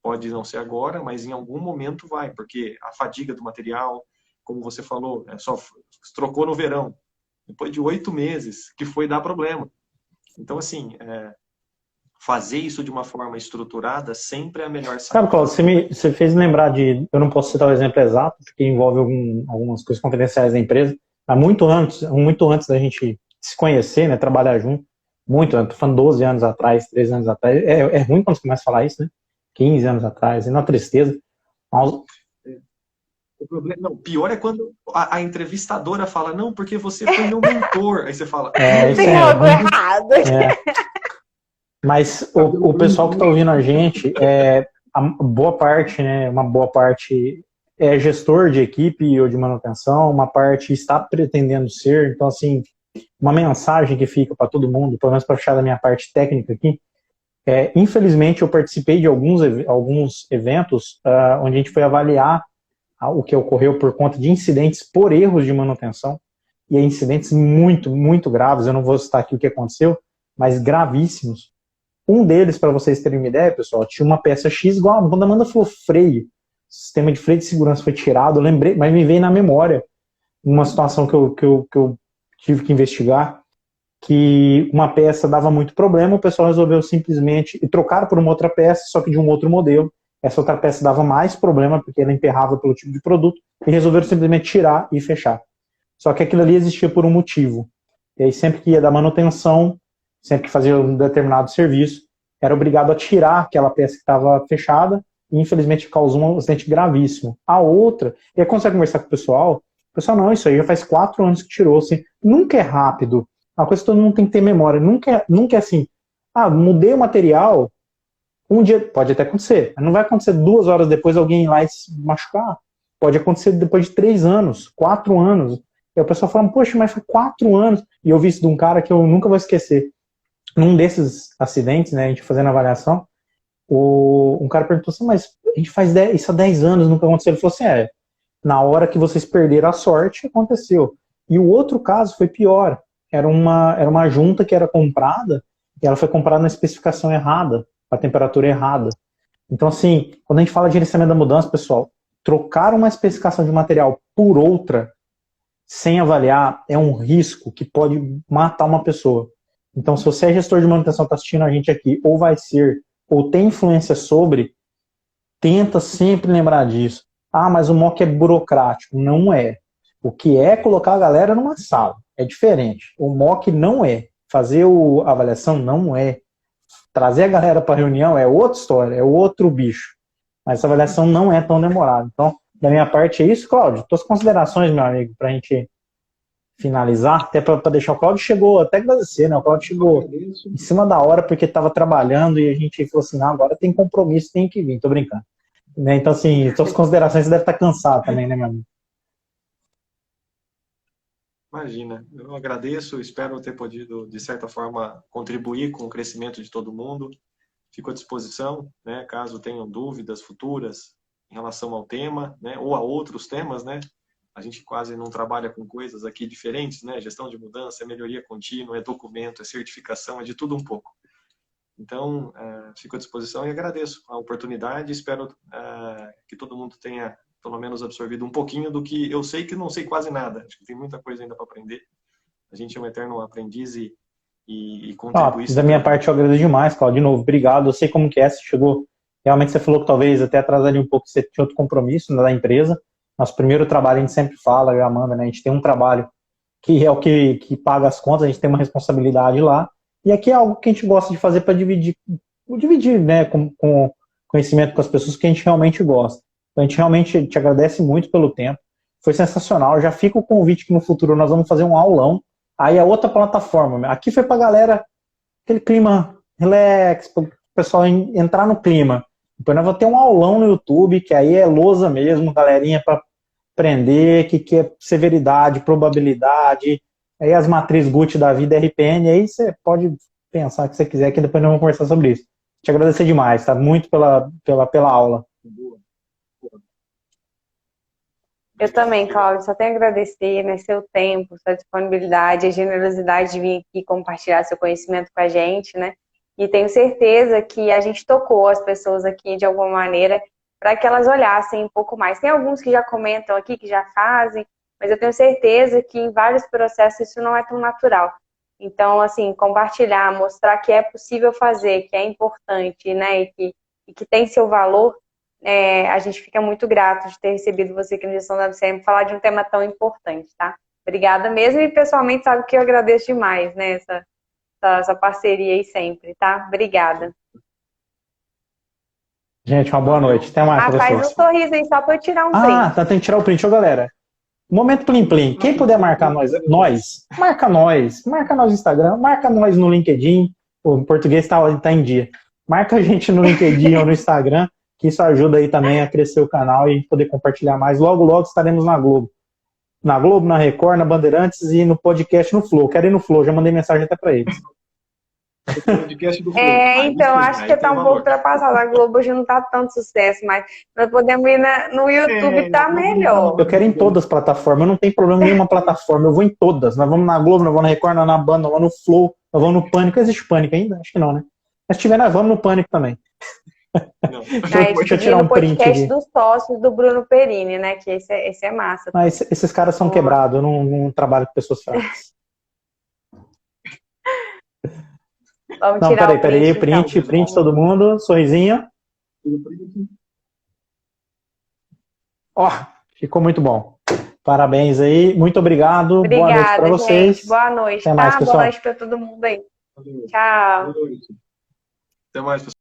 Speaker 3: Pode não ser agora, mas em algum momento vai, porque a fadiga do material, como você falou, só trocou no verão, depois de 8 meses, que foi dar problema. Então, assim, fazer isso de uma forma estruturada sempre é a melhor saída.
Speaker 1: Sabe, Cláudio, você fez lembrar de, eu não posso citar o exemplo exato, porque envolve algumas coisas confidenciais da empresa, mas muito antes da gente se conhecer, né, trabalhar junto, muito antes, tô falando 12 anos atrás, 13 anos atrás, é ruim quando você começa a falar isso, né, 15 anos atrás, e na tristeza.
Speaker 3: O problema, não, pior é quando a entrevistadora fala, não, porque você foi meu mentor. Aí você fala,
Speaker 1: isso
Speaker 2: tem algo errado.
Speaker 1: Mas o pessoal que está ouvindo a gente, boa parte, né, uma boa parte é gestor de equipe ou de manutenção, uma parte está pretendendo ser. Então, assim, uma mensagem que fica para todo mundo, pelo menos para fechar da minha parte técnica aqui, infelizmente eu participei de alguns eventos onde a gente foi avaliar o que ocorreu por conta de incidentes por erros de manutenção, e incidentes muito, muito graves. Eu não vou citar aqui o que aconteceu, mas gravíssimos. Um deles, para vocês terem uma ideia, pessoal, tinha uma peça X igual, quando a Amanda falou freio, o sistema de freio de segurança foi tirado, eu lembrei, mas me veio na memória uma situação que eu tive que investigar, que uma peça dava muito problema, o pessoal resolveu simplesmente trocar por uma outra peça, só que de um outro modelo. Essa outra peça dava mais problema, porque ela emperrava pelo tipo de produto, e resolveram simplesmente tirar e fechar. Só que aquilo ali existia por um motivo. E aí sempre que ia dar manutenção, sempre que fazia um determinado serviço, era obrigado a tirar aquela peça que estava fechada, e infelizmente causou um acidente gravíssimo. A outra, e aí quando você vai conversar com o pessoal não, isso aí já faz 4 anos que tirou, assim, nunca é rápido. A coisa que todo mundo tem que ter memória, nunca é assim, mudei o material, um dia, pode até acontecer, mas não vai acontecer 2 horas depois alguém ir lá e se machucar. Pode acontecer depois de 3 anos, 4 anos. E o pessoal fala, poxa, mas foi 4 anos. E eu vi isso de um cara que eu nunca vou esquecer. Num desses acidentes, né, a gente fazendo a avaliação, um cara perguntou assim, mas a gente faz isso há 10 anos, nunca aconteceu. Ele falou assim, na hora que vocês perderam a sorte, aconteceu. E o outro caso foi pior. Era uma junta que era comprada, e ela foi comprada na especificação errada, a temperatura errada. Então, assim, quando a gente fala de gerenciamento da mudança, pessoal, trocar uma especificação de material por outra, sem avaliar, é um risco que pode matar uma pessoa. Então, se você é gestor de manutenção, está assistindo a gente aqui, ou vai ser, ou tem influência sobre, tenta sempre lembrar disso. Mas o MOC é burocrático. Não é. O que é colocar a galera numa sala. É diferente. O MOC não é. Fazer a avaliação não é. Trazer a galera para a reunião é outra história, é outro bicho. Mas essa avaliação não é tão demorada. Então, da minha parte é isso, Cláudio. Tuas considerações, meu amigo, para a gente finalizar, até para deixar o Cláudio chegou, até agradecer, né? O Cláudio chegou em cima da hora porque estava trabalhando e a gente falou assim, agora tem compromisso, tem que vir, tô brincando. Né? Então, assim, suas considerações, você deve estar cansado também, né, meu amigo?
Speaker 3: Imagina, eu agradeço, espero ter podido, de certa forma, contribuir com o crescimento de todo mundo. Fico à disposição, né, caso tenham dúvidas futuras em relação ao tema, né, ou a outros temas, né. A gente quase não trabalha com coisas aqui diferentes, né, gestão de mudança, é melhoria contínua, é documento, é certificação, é de tudo um pouco. Então, fico à disposição e agradeço a oportunidade. Espero que todo mundo tenha pelo menos absorvido um pouquinho do que eu sei, que não sei quase nada. Acho que tem muita coisa ainda para aprender. A gente é um eterno aprendiz e contribuir.
Speaker 1: Da minha parte, eu agradeço demais, Cláudio. De novo, obrigado. Eu sei como que você chegou. Realmente, você falou que talvez até atrasaria um pouco, você tinha outro compromisso, né, da empresa. Nosso primeiro trabalho, a gente sempre fala, eu e a Amanda, né, a gente tem um trabalho que é o que paga as contas, a gente tem uma responsabilidade lá. E aqui é algo que a gente gosta de fazer para dividir, né, com conhecimento com as pessoas que a gente realmente gosta. A gente realmente te agradece muito pelo tempo. Foi sensacional. Já fica o convite que no futuro nós vamos fazer um aulão. Aí é outra plataforma. Aqui foi pra galera, aquele clima relax, pessoal entrar no clima. Depois nós vamos ter um aulão no YouTube, que aí é lousa mesmo, galerinha, para aprender, que é severidade, probabilidade, aí as matrizes Gucci da vida, RPN, aí você pode pensar o que você quiser, que depois nós vamos conversar sobre isso. Te agradecer demais, tá? Muito pela aula.
Speaker 2: Eu também, Cláudio, só tenho a agradecer, né, seu tempo, sua disponibilidade, a generosidade de vir aqui compartilhar seu conhecimento com a gente, né? E tenho certeza que a gente tocou as pessoas aqui de alguma maneira para que elas olhassem um pouco mais. Tem alguns que já comentam aqui, que já fazem, mas eu tenho certeza que em vários processos isso não é tão natural. Então, assim, compartilhar, mostrar que é possível fazer, que é importante, né, e que tem seu valor, a gente fica muito grato de ter recebido você aqui no Gestão da WCM falar de um tema tão importante, tá? Obrigada mesmo e pessoalmente sabe que eu agradeço demais, né, essa parceria aí sempre, tá? Obrigada.
Speaker 1: Gente, uma boa noite. Até mais pra
Speaker 2: faz
Speaker 1: vocês.
Speaker 2: um sorriso aí só pra eu tirar um print.
Speaker 1: Tá, tem que tirar o print. Ô, galera, momento plim plim. Quem puder marcar marca nós no Instagram, marca nós no LinkedIn. O português tá em dia. Marca a gente no LinkedIn ou no Instagram, que isso ajuda aí também a crescer o canal e poder compartilhar mais. Logo, logo estaremos na Globo. Na Globo, na Record, na Bandeirantes e no podcast no Flow. Quero ir no Flow, já mandei mensagem até pra eles.
Speaker 2: Então, acho que tá um pouco ultrapassado. A Globo hoje não tá tanto sucesso, mas nós podemos ir no YouTube, tá melhor.
Speaker 1: Eu quero ir em todas as plataformas, eu não tenho problema em nenhuma plataforma, eu vou em todas. Nós vamos na Globo, nós vamos na Record, nós vamos na Band, nós vamos no Flow, nós vamos no Pânico. Existe Pânico ainda? Acho que não, né? Mas se tiver, nós vamos no Pânico também.
Speaker 2: Deixa eu tirar um print podcast dos sócios do Bruno Perini, né? Que esse é massa.
Speaker 1: Mas esses caras são quebrados, eu não trabalho com pessoas fracas.
Speaker 2: Vamos tirar
Speaker 1: peraí, print todo mundo, sorrisinho. Ó, ficou muito bom. Parabéns aí, muito obrigado.
Speaker 2: Obrigada,
Speaker 1: boa noite para vocês.
Speaker 2: Gente. Boa noite,
Speaker 1: Até mais, pessoal.
Speaker 2: Boa noite para todo mundo aí. Tchau.
Speaker 3: Até mais, pessoal.